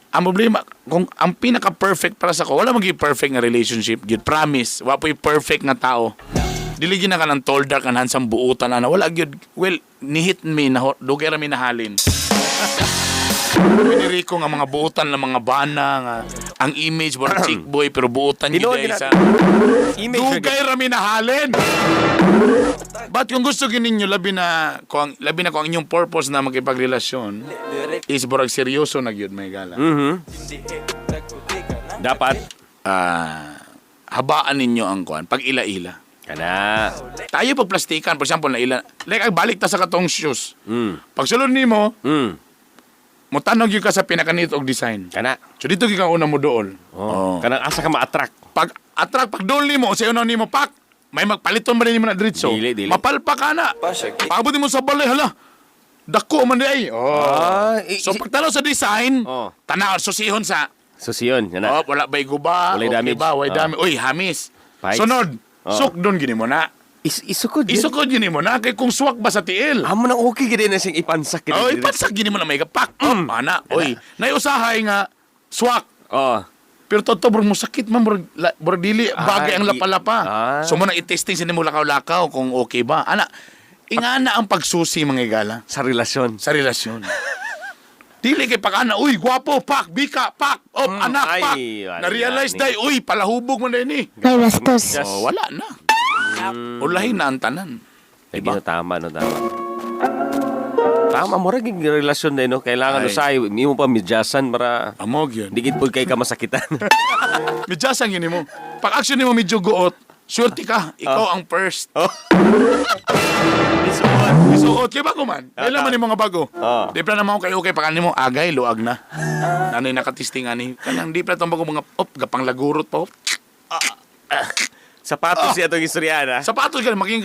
Ang problema, kung ang pinaka-perfect para sa ko, wala maging perfect nga relationship. Yun, promise. Wala po yung perfect nga tao. Diligin na ka ng tall, dark, and handsome buutan na wala yun. Well, ni-hit me, dugay rami nahalin. Ni Rico nga mga buutan ng mga bana nga ang image mo chick boy pero buutan gid sa dugay rami nahalin. But kung gusto gininyo labi na kung ang inyong purpose na makipagrelasyon is borag seryoso na gyud may gala. Dapat habaan ninyo ang kuan pag ila-ila. kana. Tayo pag plastikan, for example, na ila, like ay balik ta sa katong shoes. Pag sulod nimo, mutanog yung ka sa pinakanit og design. Kana. So dito ka una mo dool. Kanang asa ka ma-attract. Pag dool nimo, sa uno nimo pak, may magpaliton ba nimo na diretso? Dili. Mapalpa ka na. Pagabot mo sa balay, hala. Dako man di ay. So pagtanaw sa design, tanaw susihon sa. Susiyon, kana. Wala ba'y guba? Walay damage. Ba? Way damage. Uy, hamis. Pipes. Sunod. Suk doon gini mo na. Isukod. Isukod gini mo na kay kung suwak ba sa tiil. Amo nang okay gid na sing ipansak gid. Oy, patsak gini mo na may kapak. Mana, oy. Naiusahay nga swak. Pero totoo mo sakit man murag dili bagay ang lapalapa. So mo nang i-testing sa nimo lakaw-lakaw kung okay ba. Ana, ingana ang pagsusi mga igala Sa relasyon. Dili kay pakana, uy, gwapo, pak, bika, pak, anak, pak. wala Na-realize ni. day, uy, palahubog man din eh. May bastos. Wala na. Ulahin na ang tanan. Diba? Tama. Tama mo rin yung relasyon na no. Kailangan usay, hindi mo pa midyasan para Amog yun. digit po kay ka masakitan. Medyasan yun mo. Pag action mo medyo guot, surety ka, ikaw ang first. Isuot. Kaya bago man. Kailan man yung mga bago. Di pa naman kayo okay, pakanin mo, agay, luag na. Nanay nakatistingan ni. Kanang di pa itong bago mga, gapang lagurot pa. Sapatos siya itong istoryana. Sapatos ka, maging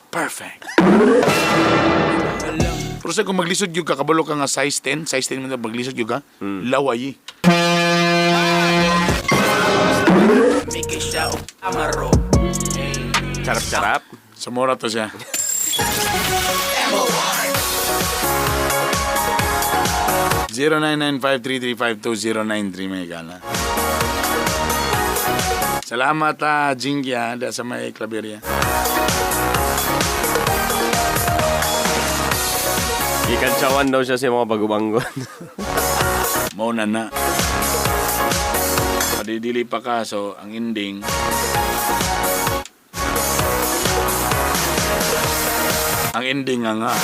perfect. Pero sa kung maglisod yung ka, kabalo ka nga size 10 mo na maglisod yung ka, laway. Sarap-sarap. Samora to siya. 0995-335-2093 may gala. Salamat Jingy da sa may Claveria. Ikantsawan daw siya sa mga bagubanggon. Mauna na. Padidili pa ka, so ang ending. Ang ending nga.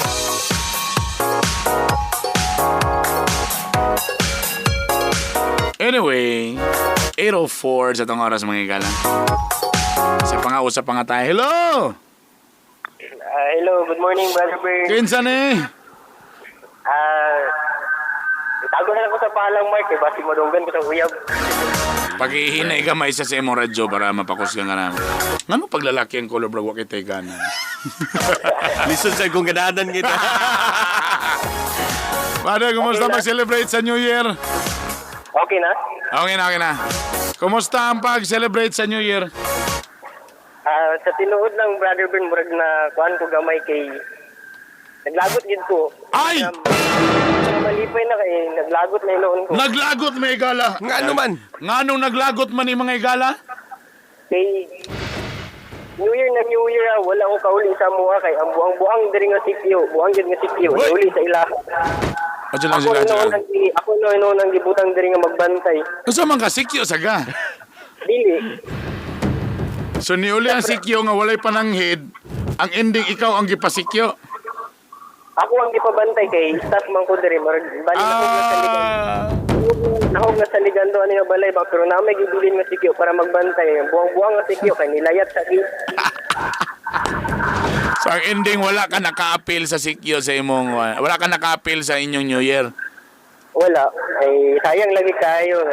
Anyway, 8:04 sa itong oras mga igala. Usap pa nga tayo. Hello! Hello, good morning, Brother Bird. Kinsa ni? Tago na lang ko sa palang Mark, eh. Basi madunggan ko sa uyab. Pag-ihinay ka may isa sa imong radyo para mapakus ka nga naman. Ngano paglalaki ang color bro, wakit tayo gana? Listen sa kong ganadan kita. Brother, kumusta mag-celebrate sa New Year? Okay na? Okay na. Kumusta ang pag-celebrate sa New Year? Sa tinuod ng Brother Bird, murag na kuhan ko gamay kay... Naglagot din ko. Ay! Malipay na kay naglagot na inoon ko. Naglagot may igala. Nga ano man? Nganong naglagot man yung mga igala? Kay New Year wala ko kauli sa mua kay ang buang diri nga sikyo, buang gid nga sikyo, uli sa ila. Adyo lang sila. Ako no nang gibutang diri nga magbantay. Usa man ka sikyo saga. Dili. So niuli ang sikyo nga walay pananghid, ang ending ikaw ang gipasikyo. Ako ang gipabantay kay staff man ko diri marag bali ako nga sa ligan. Nahog nga sa ligan do ani nga balay ba pero na may gibilin nga sikyo para magbantay. Buang nga sikyo kay nilayat sa gate. So ang ending wala ka naka-appeal sa sikyo sa imong wala ka naka-appeal sa inyong New Year. Wala. Ay sayang lagi kayo.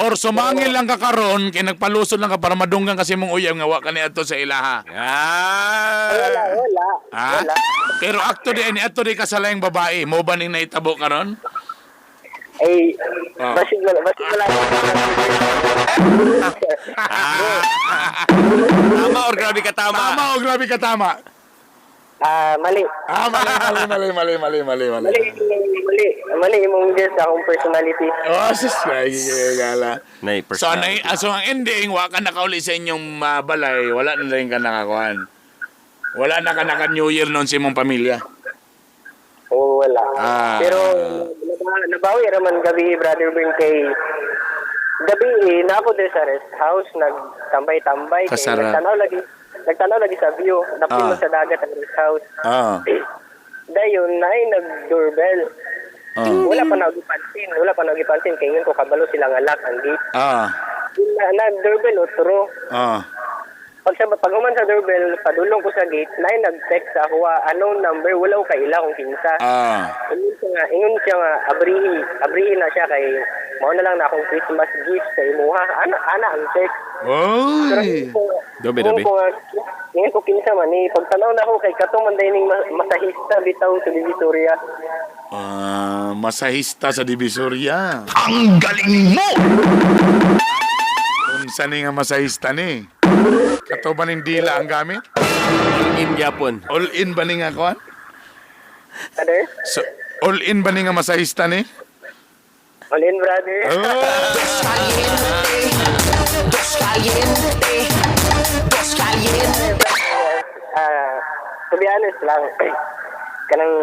Or sumangil lang ka karon kay nagpalusod lang ka para madunggan kasi mong uyab nga wa ka ni adto sa ilaha. Wala. Ha? Pero akto di ka sa laing babae, mo ba ning naitabo karon? Ay basig wala. Tama or grabe ka tama? Tama o grabe ka tama? Mali. Mali imong guess akong personality. Oh, sus, gala. Nay, So ang ending, wa ka nakauli sa inyong balay, wala na rin ka nakakuhan. Wala na ka naka-New Year noon sa imong pamilya. Oo, wala. Pero nabawi raman gabi, Brother Ben, kay gabi na ako din sa rest house, nagtambay-tambay. Kasara. Nagtanaw lagi sa view. Napin mo sa dagat ang rest house. Dayon, nag-doorbell. Wala pa nagipansin. Kaya ko kabalo sila nga lock ang gate. Nag-doorbell otro. Pag human sa doorbell, padulong ko sa gate, nag-text sa ako, anong number, wala ko kaila kung kinsa. Ingon siya nga, abrihi na siya kay, mao na lang na akong Christmas gift sa imuha. Ana ang text. Oy! Dobe. Ingon ko kinsa man, pagtanaw na ako kay katong mandayining masahista bitaw sa Divisoria. Masahista sa Divisoria. Ang galing mo! Unsa ni nga masahista ni? Kato ba ning dila ang gamit? In Japon. All in ba ni nga kuan? Brother? So, all in ba ni nga masahista ni? All in, brother. To be honest lang, kanang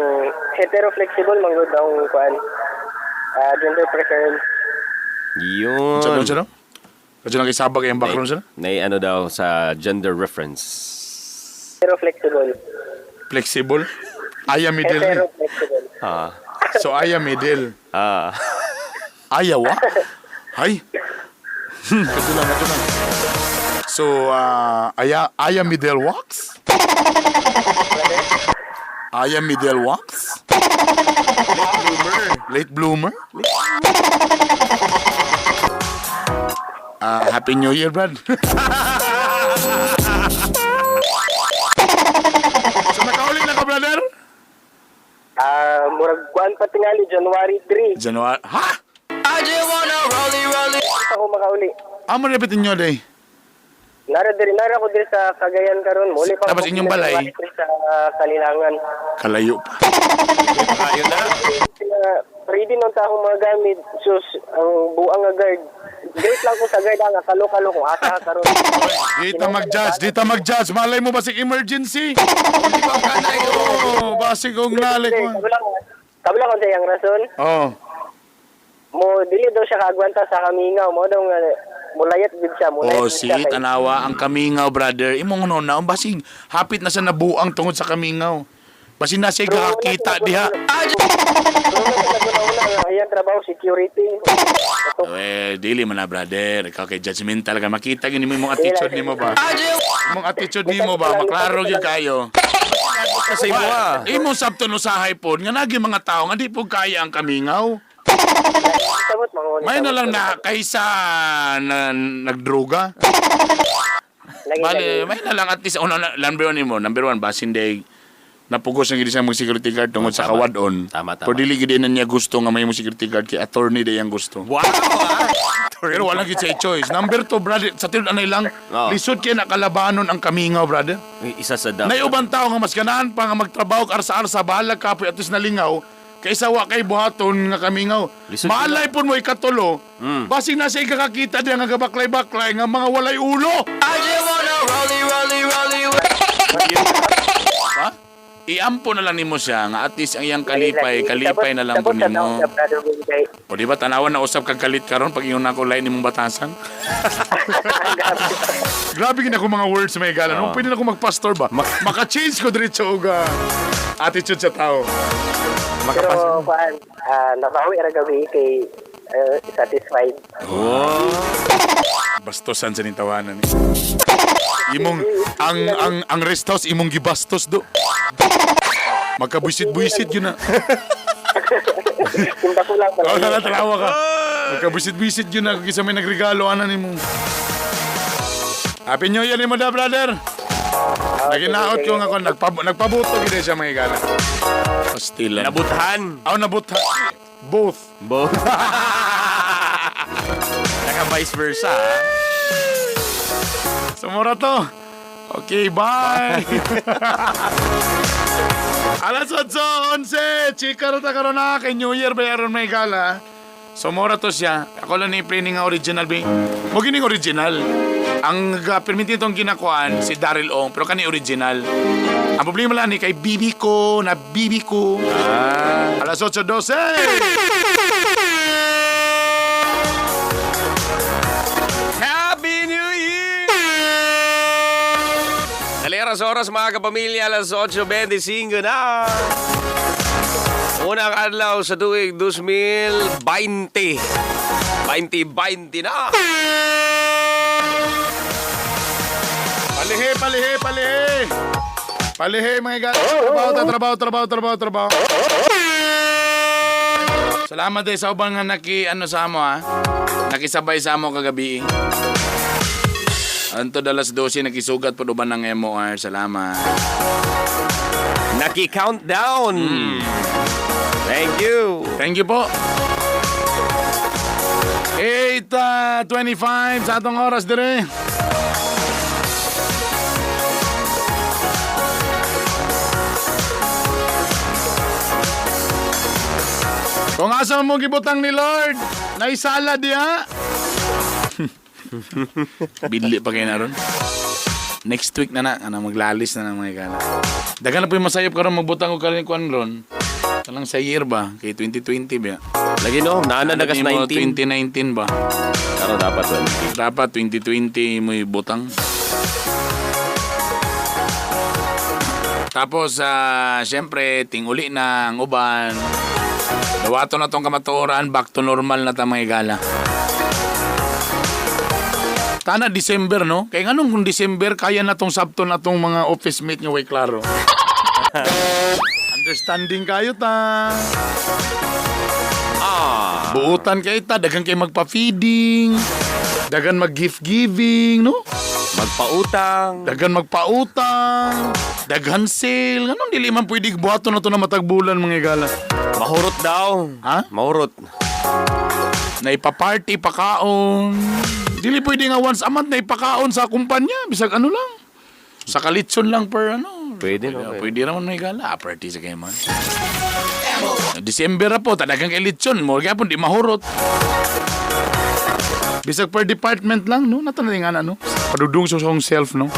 hetero-flexible manggod ang kuan. Gender preference. Yun. Ano? Kasi lang kisabag yung background sila? Nay ano daw sa gender reference. Hetero-flexible. Flexible? Aya middle ni. Hetero-flexible. So aya middle. Aya wa? Hay. Kasi lang. So aya middle wax? Aya middle wax? Late bloomer? Happy New Year, Brad. So nakauli na ka, brother? Murag kuan pa tingali January 3. January. Ha? I just wanna roll it. Ako makauli. Amo repetin nyo, day. Nara ako diri sa Cagayan karon. Muli pa Tapos inyong balay? Sa Kalilangan. Kalayo pa. Ayun na. Ready ginon sa akong mga gamit. Sus, ang buang nga guard. Great lang ko sa guard nga kalo-kalo kung asa ka karon. Di ta mag-judge. Malay mo basig emergency. Hindi pa kanay ko. Basig kong nalik ko. Kabila ko sa iyang rason. Oh. Mo dili daw siya kaagwanta sa kamingaw. Mo daw nga mulayat gid siya. Oh, sige, tanawa ang kamingaw, brother. Imong na basig hapit na sa nabuang tungod sa kamingaw. Basig na siya kakakita diha. Ayan trabaho security. Dili man na, brother. Ikaw kay judgmental ka. Makita yun mo yung attitude nimo ba? Imong attitude nimo ba? Maklaro yun kayo. Kasi mo Imong sabto no sahay po. Nga nagi mga tao nga di po kaya ang kamingaw. May na lang na kaysa na nagdroga. Bale, may na lang at least number one basin day napugos ang gid sa mga security guard tungod sa kawadon. Tama. Pero dili gid na niya gusto nga may mga security guard kay attorney day ang gusto. Wow! Pero walang gid siya choice. Number 2, brother, sa tinud anay lang, lisod kay nakalabanon ang kamingaw, brother. Isa sa dapat. Nay ubang tao nga mas ganahan pa nga magtrabaho arsa-arsa bahala kapoy atus nalingaw. Kaysa wa kay buhaton nga kamingaw. Maalay pun mo ikatulo. Basig na siya ikakakita diya nga gabaklay-baklay nga mga walay ulo. I just wanna rolly. Ha? Iampo na lang nimo siya nga at least ang iyang kalipay na lang po nimo. O di ba tanawan na usap kag kalit karon pag ingon nako lain nimong batasan. Grabe gid ako mga words may galan. No, pwede na ako magpastor ba? Maka-change ko diretso og attitude sa tao. Pero nabawi ra gabi kay satisfied. Oh. Bastosan sa nintawanan ni. Imong ang rest house imong gibastos do. Magkabuisit-buisit yun na. Kung bako lang Oo, natalawa ka. Magkabuisit-buisit yun na. Kisa may nagregalo, ano ni mo. Happy New Year ni mo da, brother. Naginaot ko nga ako. Nagpabuto gina siya mga igala. Pastilan. Nabutahan. Nabuthan. Both. Naka vice versa. Sumura to. Okay, bye. Alas 8:11. Chika rata karon na kay New Year ba yaron may gala. Sumura to siya. Ako lang ni planning nga original ba. Mo gining original. Ang permit itong ginakuan si Daryl Ong pero kani original. Ang problema lang ni kay bibi ko. Alas 8:12. Happy New Year! Daliras oras mga kapamilya, alas 8:25 na. Unang adlaw sa tuig 2020. 2020 na. Palihe mga igal. Trabaho. Salamat din sa ubang nga sa amo ha. Nakisabay sa amo kagabi. Anto dalas 12 nakisugat po uban ng MOR. Salamat. Naki-countdown. Thank you po. 8:25 sa atong oras dire. Kung asa mo gibutang ni Lord, naisala diha. Bili pa kayo na ron. Next week na maglalis na mga ikala. Dagan na po yung masayop karon magbutang ko karon kuan ron. Talang sa year ba? Kay 2020 ba? lagi no, naana nagas 19. 2019 ba? Pero dapat 20. Dapat 2020 mo ibutang. Tapos, siyempre, tinguli na ang uban. Dawato na tong kamatuoran, back to normal na ta mga igala. Tana December, no? Kaya nga nung December, kaya na tong sabto na tong mga office mate nga way klaro. Understanding kayo ta. Buutan kayo ta, dagan kayo magpa-feeding, dagan mag-gift giving, no? Magpautang. Daghan sale. Ganun, dili man pwede buhato na to na matagbulan mga igala. Mahurot daw. Ha? Mahurot. Naipa-party, pakaon. Dili pwede nga once a month na ipakaon sa kumpanya. Bisag ano lang. Sa kalitson lang per ano. Pwede no. Pwede naman mga igala. Party sa kayo man. December na po, talagang elitsyon mo. Kaya po, di mahurot. Bisag per department lang, no? Natanalingan, ano? Padudong sa akong self, no?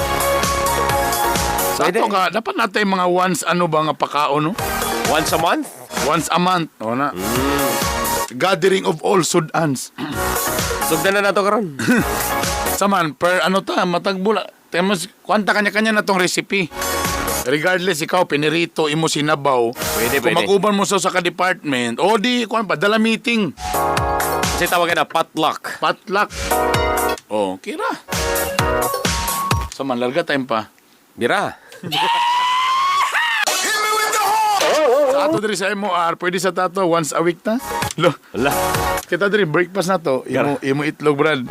Sa ato ka, dapat natin mga once, ano ba nga pakao, no? Once a month? Once a month. O na. Gathering of all Sudans. Sugdan na nato karon. Saman, per ano ta, matagbula. Temos, kwanta kanya-kanya na tong recipe. Regardless, ikaw, pinirito, imo sinabaw. Pwede, Kung pwede. mag-uban mo sa ka-department, o di, kung pa, dala meeting. Kasi tawagan na potluck. Potluck. O, kira. Saman, larga time pa. Bira. Sa ato diri sa MOR, pwede sa tato, once a week ta. Lo, Wala. kita diri, breakfast na to. Imo itlog, Brad.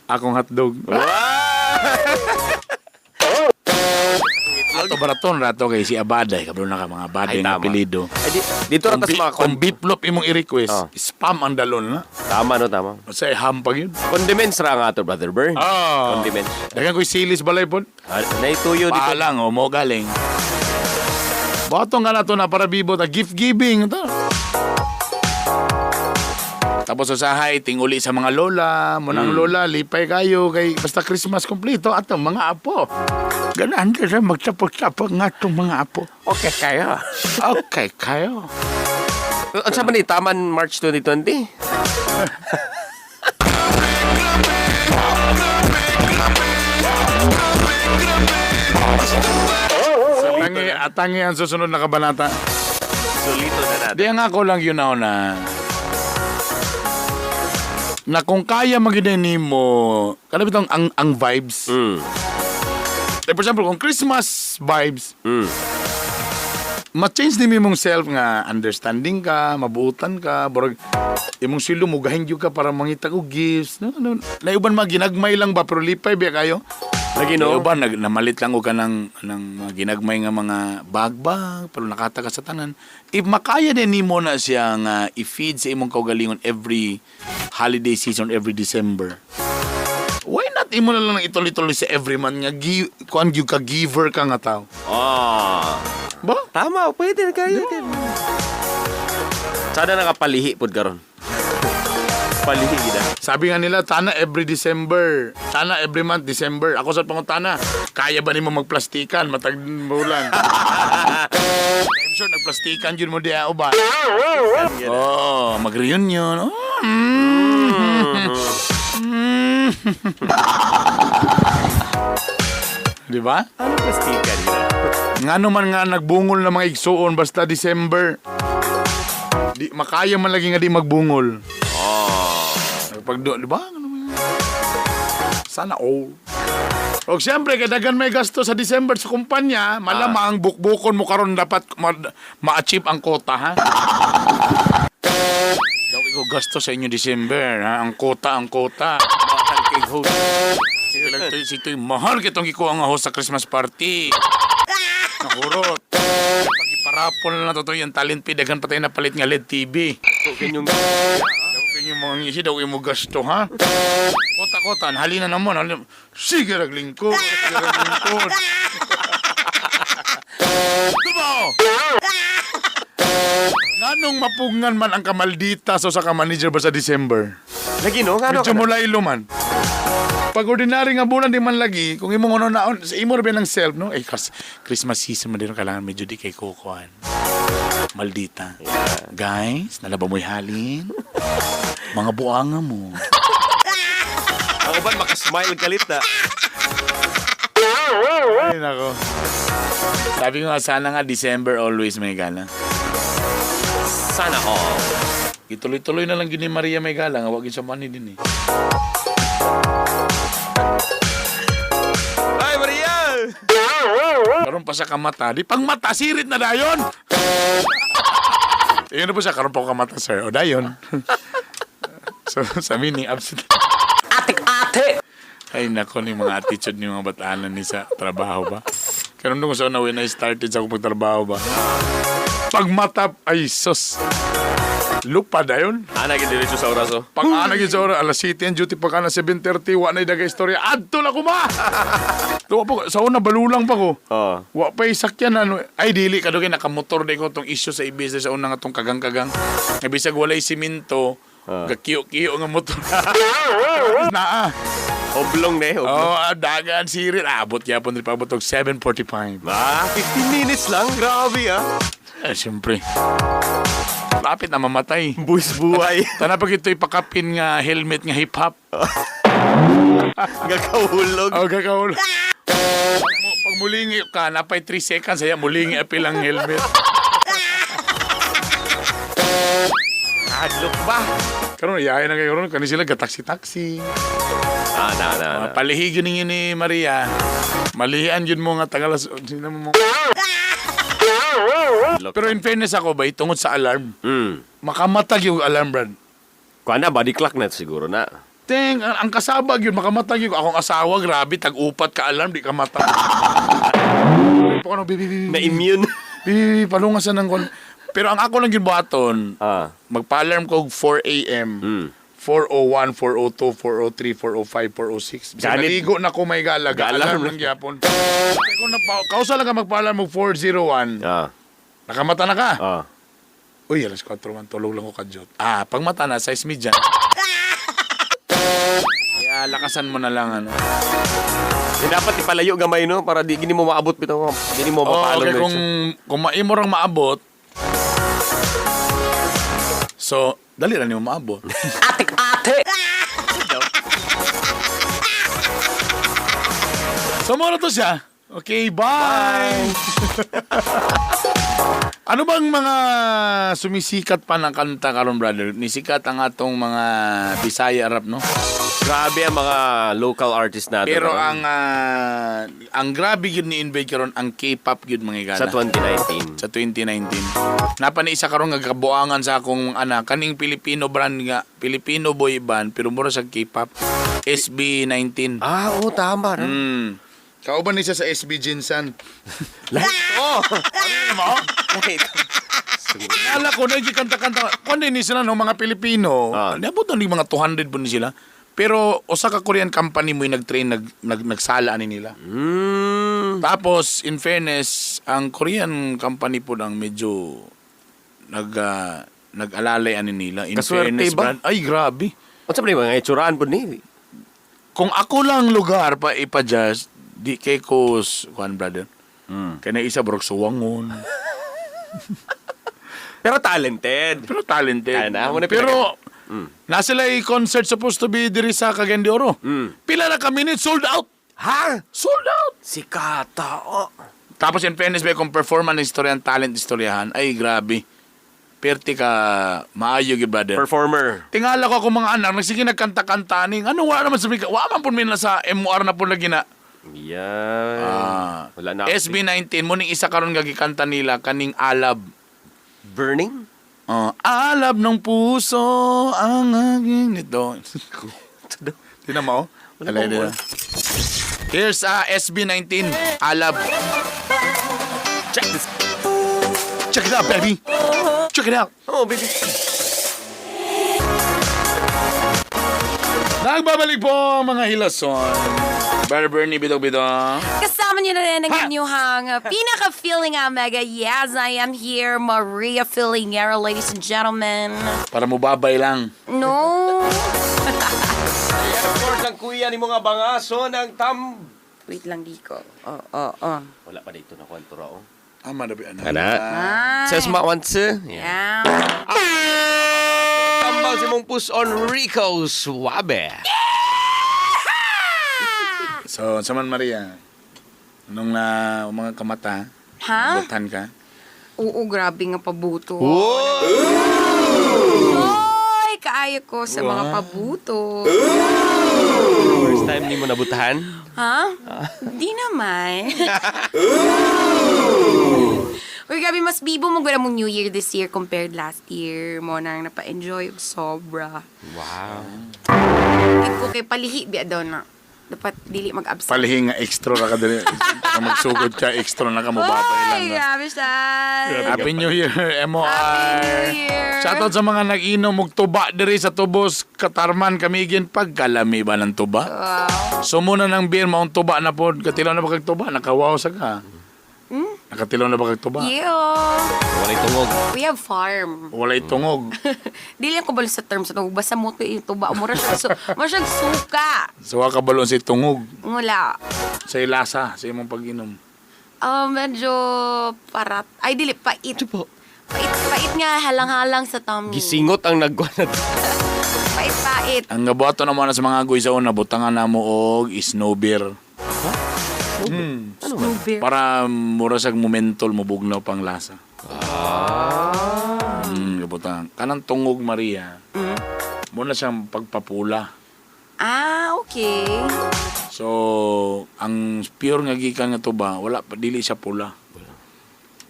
Akong hotdog. Ato baraton rato kay si Abaday, kabalo na ka mga Abaday Ay, nga tama. apelido. Ay, dito na tas mga Kung biplop imong i-request, spam ang dalon na. Tama, no, tama. Sa hampag yun. Condiments ra nga to, Brother Burn. Ah. Condiments. Dagan ko'y silis balay po. Naituyo dito. Paalang, o mo galing. Bato nga na to na para bibo ta gift giving. Ito. Tapos usahay, tinguli sa mga lola, munang lola, lipay kayo, kay basta Christmas kompleto atong mga apo. Ganaan ka sa magtapos-tapos nga itong mga apo. Okay kayo. Okay kayo. Ang sabi ni Taman March 2020? Atangi ang susunod na kabanata. Solito na natin. Di nga ako lang yun na kung kaya magiging mo, kanabit ang vibes. Like for example, kung Christmas vibes, ma-change din mong self nga understanding ka, mabuutan ka, borag imong silo mo gahin ka para mangita ko gifts. No? Naiuban ginagmay lang ba pero lipay ba kayo? Lagi no? Naiuban namalit lang ko ka ng mga ginagmay nga mga bag pero nakataka sa tanan. If makaya din nimo na siya nga i-feed sa imong kaugalingon every holiday season, every December. Why not imo na lang ituloy-tuloy sa every month nga kuan gyud ka giver ka nga tao. Ba? Tama, pwede na kayo. Sana nakapalihi po karon. Palihi gida. Sabi nga nila, tana every December. Tana every month December. Ako sa pangutana, kaya ba nimo magplastikan matag bulan? I'm sure nagplastikan yun mo diya o ba? Oh, mag-reunion. Di ba? Ano plastikan gida? Nga naman nga nagbungol na mga igsuon basta December. Di makaya man lagi nga di magbungol. Pag di ba? Sana all. O siyempre, kadagan may gasto sa December sa kumpanya, malamang bukbukon mo karon dapat ma-achieve ang quota, ha? Daw ko gasto sa inyo December, ha? Ang quota. Mahal kay host. Sige, mahal kitong ikuha nga host sa Christmas party. Nakurot. Pag iparapol na to yung talent pay, dagan patay na palit nga LED TV. Kanyong Yung mga ngisi daw yung gasto, ha? Kota, halina naman. Sige, raglingkod. Tumaw! Nganong mapungan man ang kamaldita sa ka-manager ba sa December? lagi no? Ano Medyo mula iluman. Pag ordinary nga bulan di man lagi, kung imo nga naon, sa imo rin ng self, no? Christmas season man din kailangan medyo di kay kukuhan. Maldita. Guys, nalaba mo'y halin. Mga buanga mo. Ako ba makasmile kalit na? Ay, nako. Sabi ko nga, sana nga December always may gala. Sana all. Ituloy-tuloy na lang yun ni Maria may gala. Nga, wag yun sa money din eh. Ay, Maria! Karoon pa sa kamata. Di pang mata, sirit na dayon! Yun na po siya, karoon pa ko kamata, sir. O, dayon. So, sa meaning, absent. Ate! Ay, nako ni mga attitude ni mga batanan ni sa trabaho ba? Karoon doon ko sa una when I started sa akong pagtrabaho ba? Pag mata, ay, sus. Lupad ayon. Ana gid diretso sa oraso. Pag-ana gyud sa oras, alas 7 ang duty pa kana 7:30, wa na daga istorya. Adto na ko ma. Tuwa po, sa una balulang pa ko. Oh. Wa pa sakyan ano. Ay dili ka dugay nakamotor day ko tong issue sa ibis sa una nga tong kagang-kagang. Nga bisag walay simento, gakiyo-kiyo nga motor. Naa. Oblong na oblong. Dagan sirit. Abot yapon rin paabot og 7:45. 15 minutes lang. Grabe Siyempre. Lapit na mamatay. Buwis buhay. Tana pag ito'y pakapin nga helmet nga hip-hop. Gakahulog. Gagawal. Pag mulingi ka, napay 3 seconds,aya mulingi apilang helmet. Adlok ba? Karon yahay na kayo karon kani sila gataksi-taksi. Na. Palihig yun ni Maria. Malihian yun mo nga tagalas. Sino mo? Pero in fairness ako ba, tungod sa alarm. Makamatag yung alarm, Brad. Kuana body clock na siguro na. Ang kasabag yun, makamatag yun. Akong asawa, grabe, tag-upat ka alarm, di ka matag. Na-immune. Palungasan ng kon. Pero ang ako lang yun buhaton, magpa-alarm ko 4 a.m. 4:01, 4:02, 4:03, 4:05, 4:06. Kasi naligo na ko may galaga. Alarm lang gyapon. Kausa lang ka magpa-alarm mo 4:01. Nakamata na ka? Uy, alas 4 man. Tulog lang ko kadyot. Pag mata na, size median. Kaya lakasan mo na lang, ano. Dapat ipalayo gamay, no? Para di gini mo maabot bitaw. Gini mo mapalong. Okay, kung maimorang maabot, so, dali na niyo maabot. Ate! So, muna to siya. Okay, bye! Ano bang mga sumisikat pa ng kanta karon, brother? Nisikat ang atong mga Bisaya rap, no? Grabe ang mga local artists natin. Pero ang grabe yun ni-invade karon ang K-pop yun mga igala. Sa 2019. Sa 2019. Napani isa karon nga kabuangan sa akong anak kaning Filipino brand nga, Filipino boy band pero mura sa K-pop. SB19. Oo, tama. Kauban ni siya sa SB Jinsan. Ano mo? Nala ko na kanta-kanta. Kung ni sila no mga Pilipino, niabot na ni mga 200 po ni sila. Pero usa ka Korean company mo yung nag-train, nagsala ani nila. Tapos, in fairness, ang Korean company po lang medyo nag-alalay ani nila. In Kaswerte fairness, ba? brad, ay grabe. O sa mga itsuraan po ni? Kung ako lang lugar pa ipa-just, di kay ko, kuhan brother, kaya na isa brok suwangon. Pero talented. Pero, nasa lay concert supposed to be diri sa Cagayan de Oro. Pila na ka minutes, sold out. Ha? Sold out. Sikata. Tapos in fairness, may kung performance istoryahan, talent istoryahan, ay grabe. Perti ka maayo gyud brother. Performer. Tingala ko ako mga anak, nagsige nagkanta-kanta ning. Ano wala naman sabi ka? Wa man pud min na sa MR na pud lagi na. Yan. Wala na. SB19 mo ning isa karon gagikanta nila kaning Alab. Burning? Alab ng puso ang aking nito. Tina mo? Alay nila. Here's SB19 Alab. Check this. Check it out, baby. Check it out. Oh, baby. Nagbabalik po ang mga hilason. Brother Bernie, Bitokbitok. Kasama niyo na rin ang inyong pinaka-feeling mega. Yes, I am here, Maria Feelingera, ladies and gentlemen. Para mo babay lang. No. Yan, of course, ang kuya ni mga bangaso ng Wait lang, Rico. Wala pa dito na kwanto rao. Madabi anak. Kana? Says mawanse. Yeah. Tambal si mong push on Rico Swabe. So, saman Maria, nung mga kamata, Ha? nabutan ka. Oo, grabe nga pabuto. Whoa! Oy, kaayo ko sa mga pabuto. First time ni mo nabutahan? Ha? Di naman. Uy, grabe, mas bibo mo gawin mong New Year this year compared last year. Mo nang napa-enjoy og sobra. Wow. Kit ko kay palihi biya daw na. Dapat dili mag-absent. Palihi nga extra ra ka dili. Magsugod ka extra na ka mo babay lang. Ay, grabe siya. Happy New Year, MOR. Happy New Year. Shoutout sa mga nag-inom og tuba diri sa Tubos, Katarman, Kamigin, pagkalami ba ng tuba? Wow. So muna ng beer, maong tuba na po. Katilaw na ba kag tuba? Nakawaw sa ka. Nakatilaw na ba kag tuba? Yeah. Walay tungog. We have farm. Walay tungog. Dili ko balo sa terms no basta mo to yung tuba mo ra siya suka. So ka balon si tungog Wala. sa ilasa sa imong pag-inom. Medyo parat. Ay dili pait. Pait nga halang-halang sa tummy. Gisingot ang nagwanat. Pait. Ang gabuhato naman sa mga agoy sa una, butangan na mo og snow beer. Snow beer. Para mura sag momentol mo bugnaw pang lasa. Gabutangan. Kanang tungog Maria. Muna siyang pagpapula. Okay. So, ang pure nga gikan nga tuba, wala pa dili siya pula.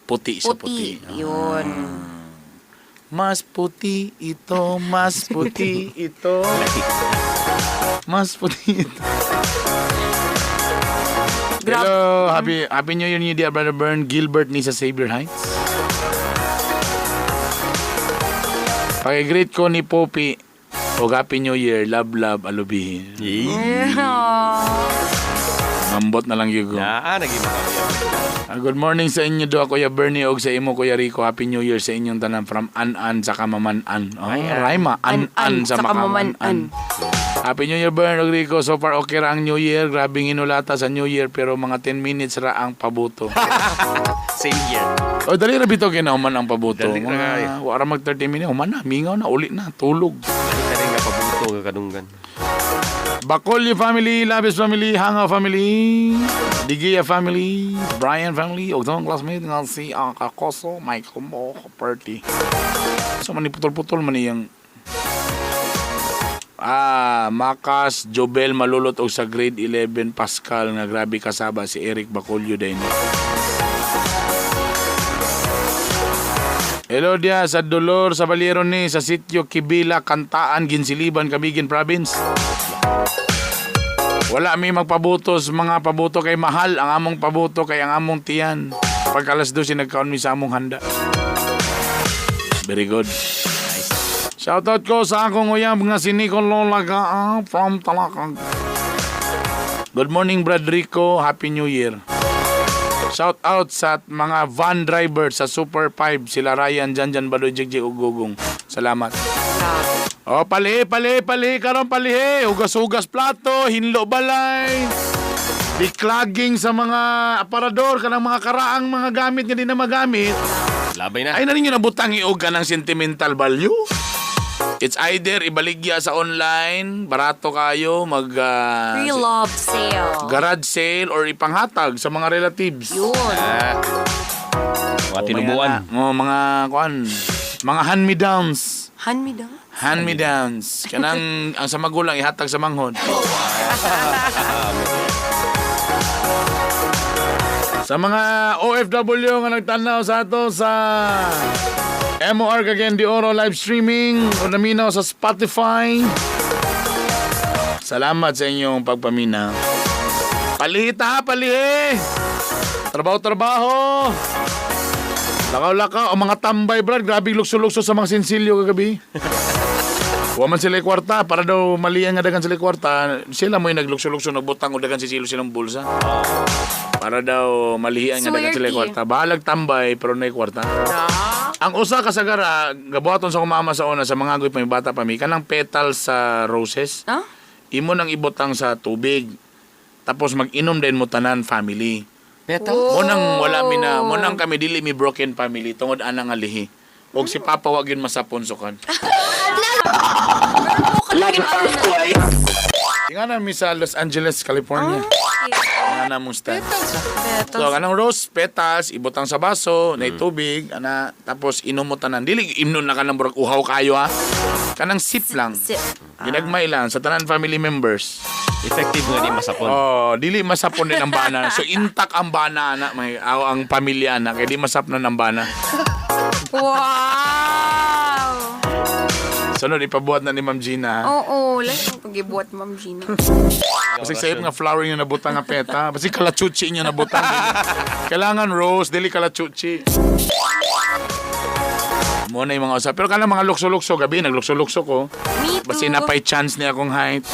Puti sa puti. Yun. Mas puti ito, mas puti ito. Mas puti ito. Hello, happy New Year, dear Brother Bern, Gilbert ni sa Xavier Heights. Pag-greet ko ni Poppy, o Happy New Year, love, alubihin. Mambot na lang yung Naging makakaya. Good morning sa inyo do, Kuya Bernie, og sa imo, Kuya Rico. Happy New Year sa inyong tanan from An-An sa Kamaman-An. Raima, An-An sa Kamaman-An. Happy New Year, Bern og Rico. So far, okay ra ang New Year. Grabing inulata sa New Year, pero mga 10 minutes ra ang pabuto. Same year. O, dali ra bito kinahuman ang pabuto. Dali ra kaya. Wala mag 30 minutes. Human na, mingaw na, uli na, tulog. Ka rin nga pabuto ka kadunggan. Bacolio family, Labis family, Hanga family, Digia family, Brian family, og tong classmate nga si Kakoso, Michael Mo, Perty. So man putol-putol man iyang Makas, Jobel malulot og sa grade 11 Pascal nga grabe kasaba si Eric Bacolio din. Hello dia sa Dolor sa Balero ni sa sitio Kibila, Kantaan, Ginsiliban, Camiguin Province. Wala mi magpabutos, mga pabuto kay mahal ang among pabuto kay ang among tiyan. Pag alas 12 nagkaon mi sa among handa. Very good. Nice. Shoutout ko sa akong uyab nga si Nico Lola from Talakag. Good morning, Brad Rico. Happy New Year. Shout out sa mga van driver sa Super 5, sila Ryan, Janjan, Badoy, Jigjig, Ugugong. Salamat. Palihi, karon palihi. Ugas-ugas plato, hinlo balay. Declogging sa mga aparador, kanang mga karaang mga gamit nga di na magamit. Labay na. Ay na ninyo nabutang iog ka ng sentimental value. It's either ibaligya sa online, barato kayo, Pre-love sale. garage sale, or ipanghatag sa mga relatives. Yun. Mga tinubuan. Mga hand-me-downs. Hand-me-down? Hand-me-downs. Kanang ang sa magulang ihatag sa manghod. Sa mga OFW nga nagtanaw sa ato sa MOR Cagayan de Oro live streaming o naminaw sa Spotify. Salamat sa inyong pagpaminaw. Palihi. Trabaho. Lakaw-lakaw. O mga tambay, brad. Grabe lukso-lukso sa mga sinsilyo kagabi. Huwag man sila kwarta. Para daw maliyan nga dagan sila kwarta. Sila mo yung naglukso-lukso, nagbutang o dagan sisilo silang bulsa. Para daw malihian nga dagan sila kwarta. Bahalag tambay, pero na kwarta. Ang usa kasagara, gabuhaton sa kumama sa una, sa mga agoy pa may bata pa may, kanang petals sa roses. Imo nang ibutang sa tubig. Tapos mag-inom din mo tanan family. Petals? Munang wala mi na, munang kami dili mi broken family tungod anang alihi. Og si Papa wag yun masaponsokan. Tingnan mi sa Los Angeles, California. Ana mong stand. So, kanang rose petals, ibutang sa baso, na tubig, tapos inom mo tanan. Dili, imnon na ka ng burag uhaw kayo, ha? Kanang sip lang. Ginagmay lang sa tanan family members. Effective nga di masapon. Dili masapon din ang bana. So, intact ang bana, may ang pamilya, kaya di masap na ng bana. Wow! Sunod, ipabuhat na ni Ma'am Gina. Oo, lang yung pag-ibuhat, Ma'am Gina. Kasi sayop nga flower nyo nabutang nga peta. Kasi kalachuchi nyo nabutang. Kailangan rose, dili kalachuchi. Muna yung mga usap. Pero kala mga lukso-lukso, gabi naglukso-lukso ko. Me too. Basi napay chance niya akong height.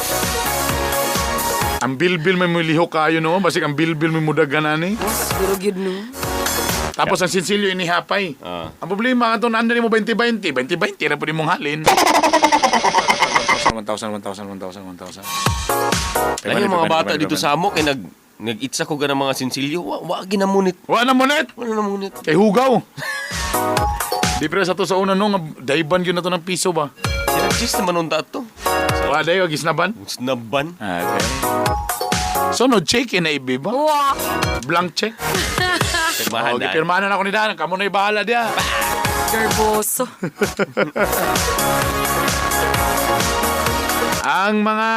Ang bilbil may mulihok kayo no. Basi ang bilbil may mudaganani. Siguro yun, no? Tapos ang sinsilyo inihapay. Ang problema, ito naanda mo 20-20. 20-20 na po mong halin. 1,000. Ay, yung mga bata dito sa amo, kaya nag-itsa ko ng mga sinsilyo. Wag ginamunit. Wala na munit. Wala na munit. Kay hugaw. Di pero sa to sa una no, daiban yun na to ng piso ba? Sinag-gist naman unta ito. Wala dayo, gisnaban. Snaban. Okay. So no, check in na ibi ba? Wow. Blank check. Pirmahan na. Pirmahan na ako ni Dan. Kamu na ibahala dia. Nervoso. Ang mga,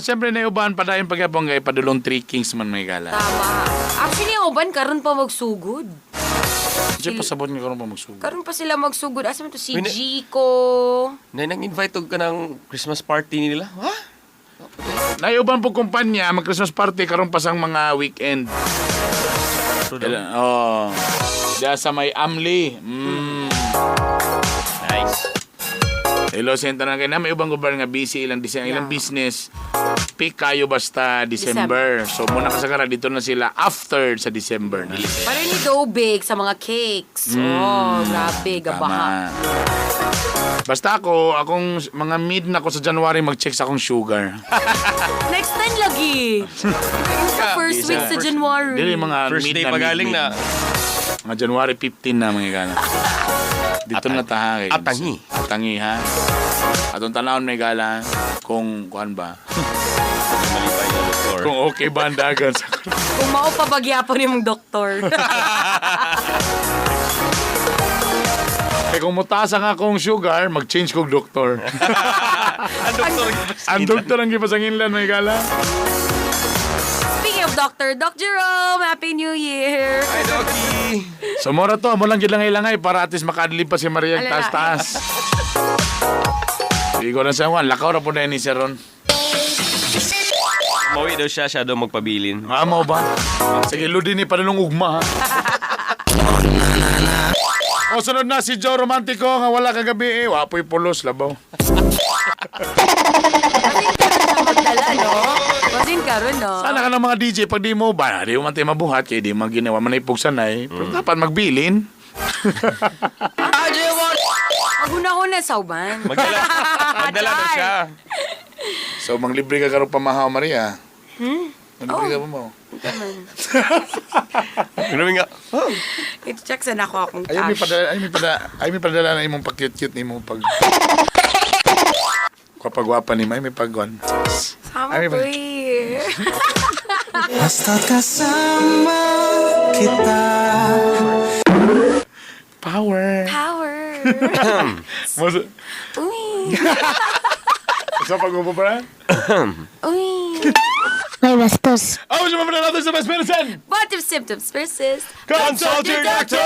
siyempre na uban pa dahil pagyapong kay padulong 3 kings man may gala. Tama. Actually, uban, karon pa magsugod. Diyan pasabot nga karon pa magsugod. Karon pa sila magsugod. Asa man to si Rico. Nang-invite ka ng Christmas party nila. Ha? Naiuban po kumpanya, mag-Christmas party karon pa sang mga weekend. Oh. Diya sa may Amli. Nice. Hello, senta na kayo na. May ubang gobyerno nga busy ilang business. Peak kayo basta December. So muna kasagara dito na sila after sa December na. Para ni Dobig sa mga cakes. Oh, grabe, gabaha. Basta akong mga mid na ako sa January mag-check sa akong sugar. Next time lagi. Sa first week sa January. Dili mga First mid day na pagaling na. Mga January 15 na mga gana. Dito na taha. Atangi. Atangi ha. Atong tanawon may gala kung kuan ba. Kung okay ba ang dagan sa Kung mao pa bagyapon yung doktor. kung mutaas ang akong sugar, mag-change kong doktor. Ang doktor ang gipasangin may gala. Speaking of doctor, Doc Jerome, Happy New Year. Hi, Doki. So mora to, mo lang gilangay-langay para at least makadlip pa si Maria Alala. taas-taas. Hindi ko na sa one, lakaw na po na ni Sir Ron. Mawi daw siya daw magpabilin. Mo ba? Sige, ludi ni panulong ugma ha. O sunod na si Joe Romantico nga wala kagabi eh. Wapoy pulos, labaw. Magdala, no? Masin ka rin, no? Sana ka ng mga DJ pag di mo ba? Di mo man tayo mabuhat kaya di mo ginawa man ay pugsanay. Pero dapat magbilin. Maguna-una sa uban. Magdala daw siya. So, manglibre ka karon pamahaw, Maria. Manglibre ka pa mo. Grabe nga. Ito check sa nako akong Ay, may cash. padala na imong pag-cute-cute ni mo pag... Kapag-wapa ni may pag-gon. Sama Ay, ko eh. Basta kasama kita. Power. Power. Uy. Sa pag-upo Uy. May bastos. Oh, siya mamunod natin sa best medicine! What if symptoms persist? Consult your doctor!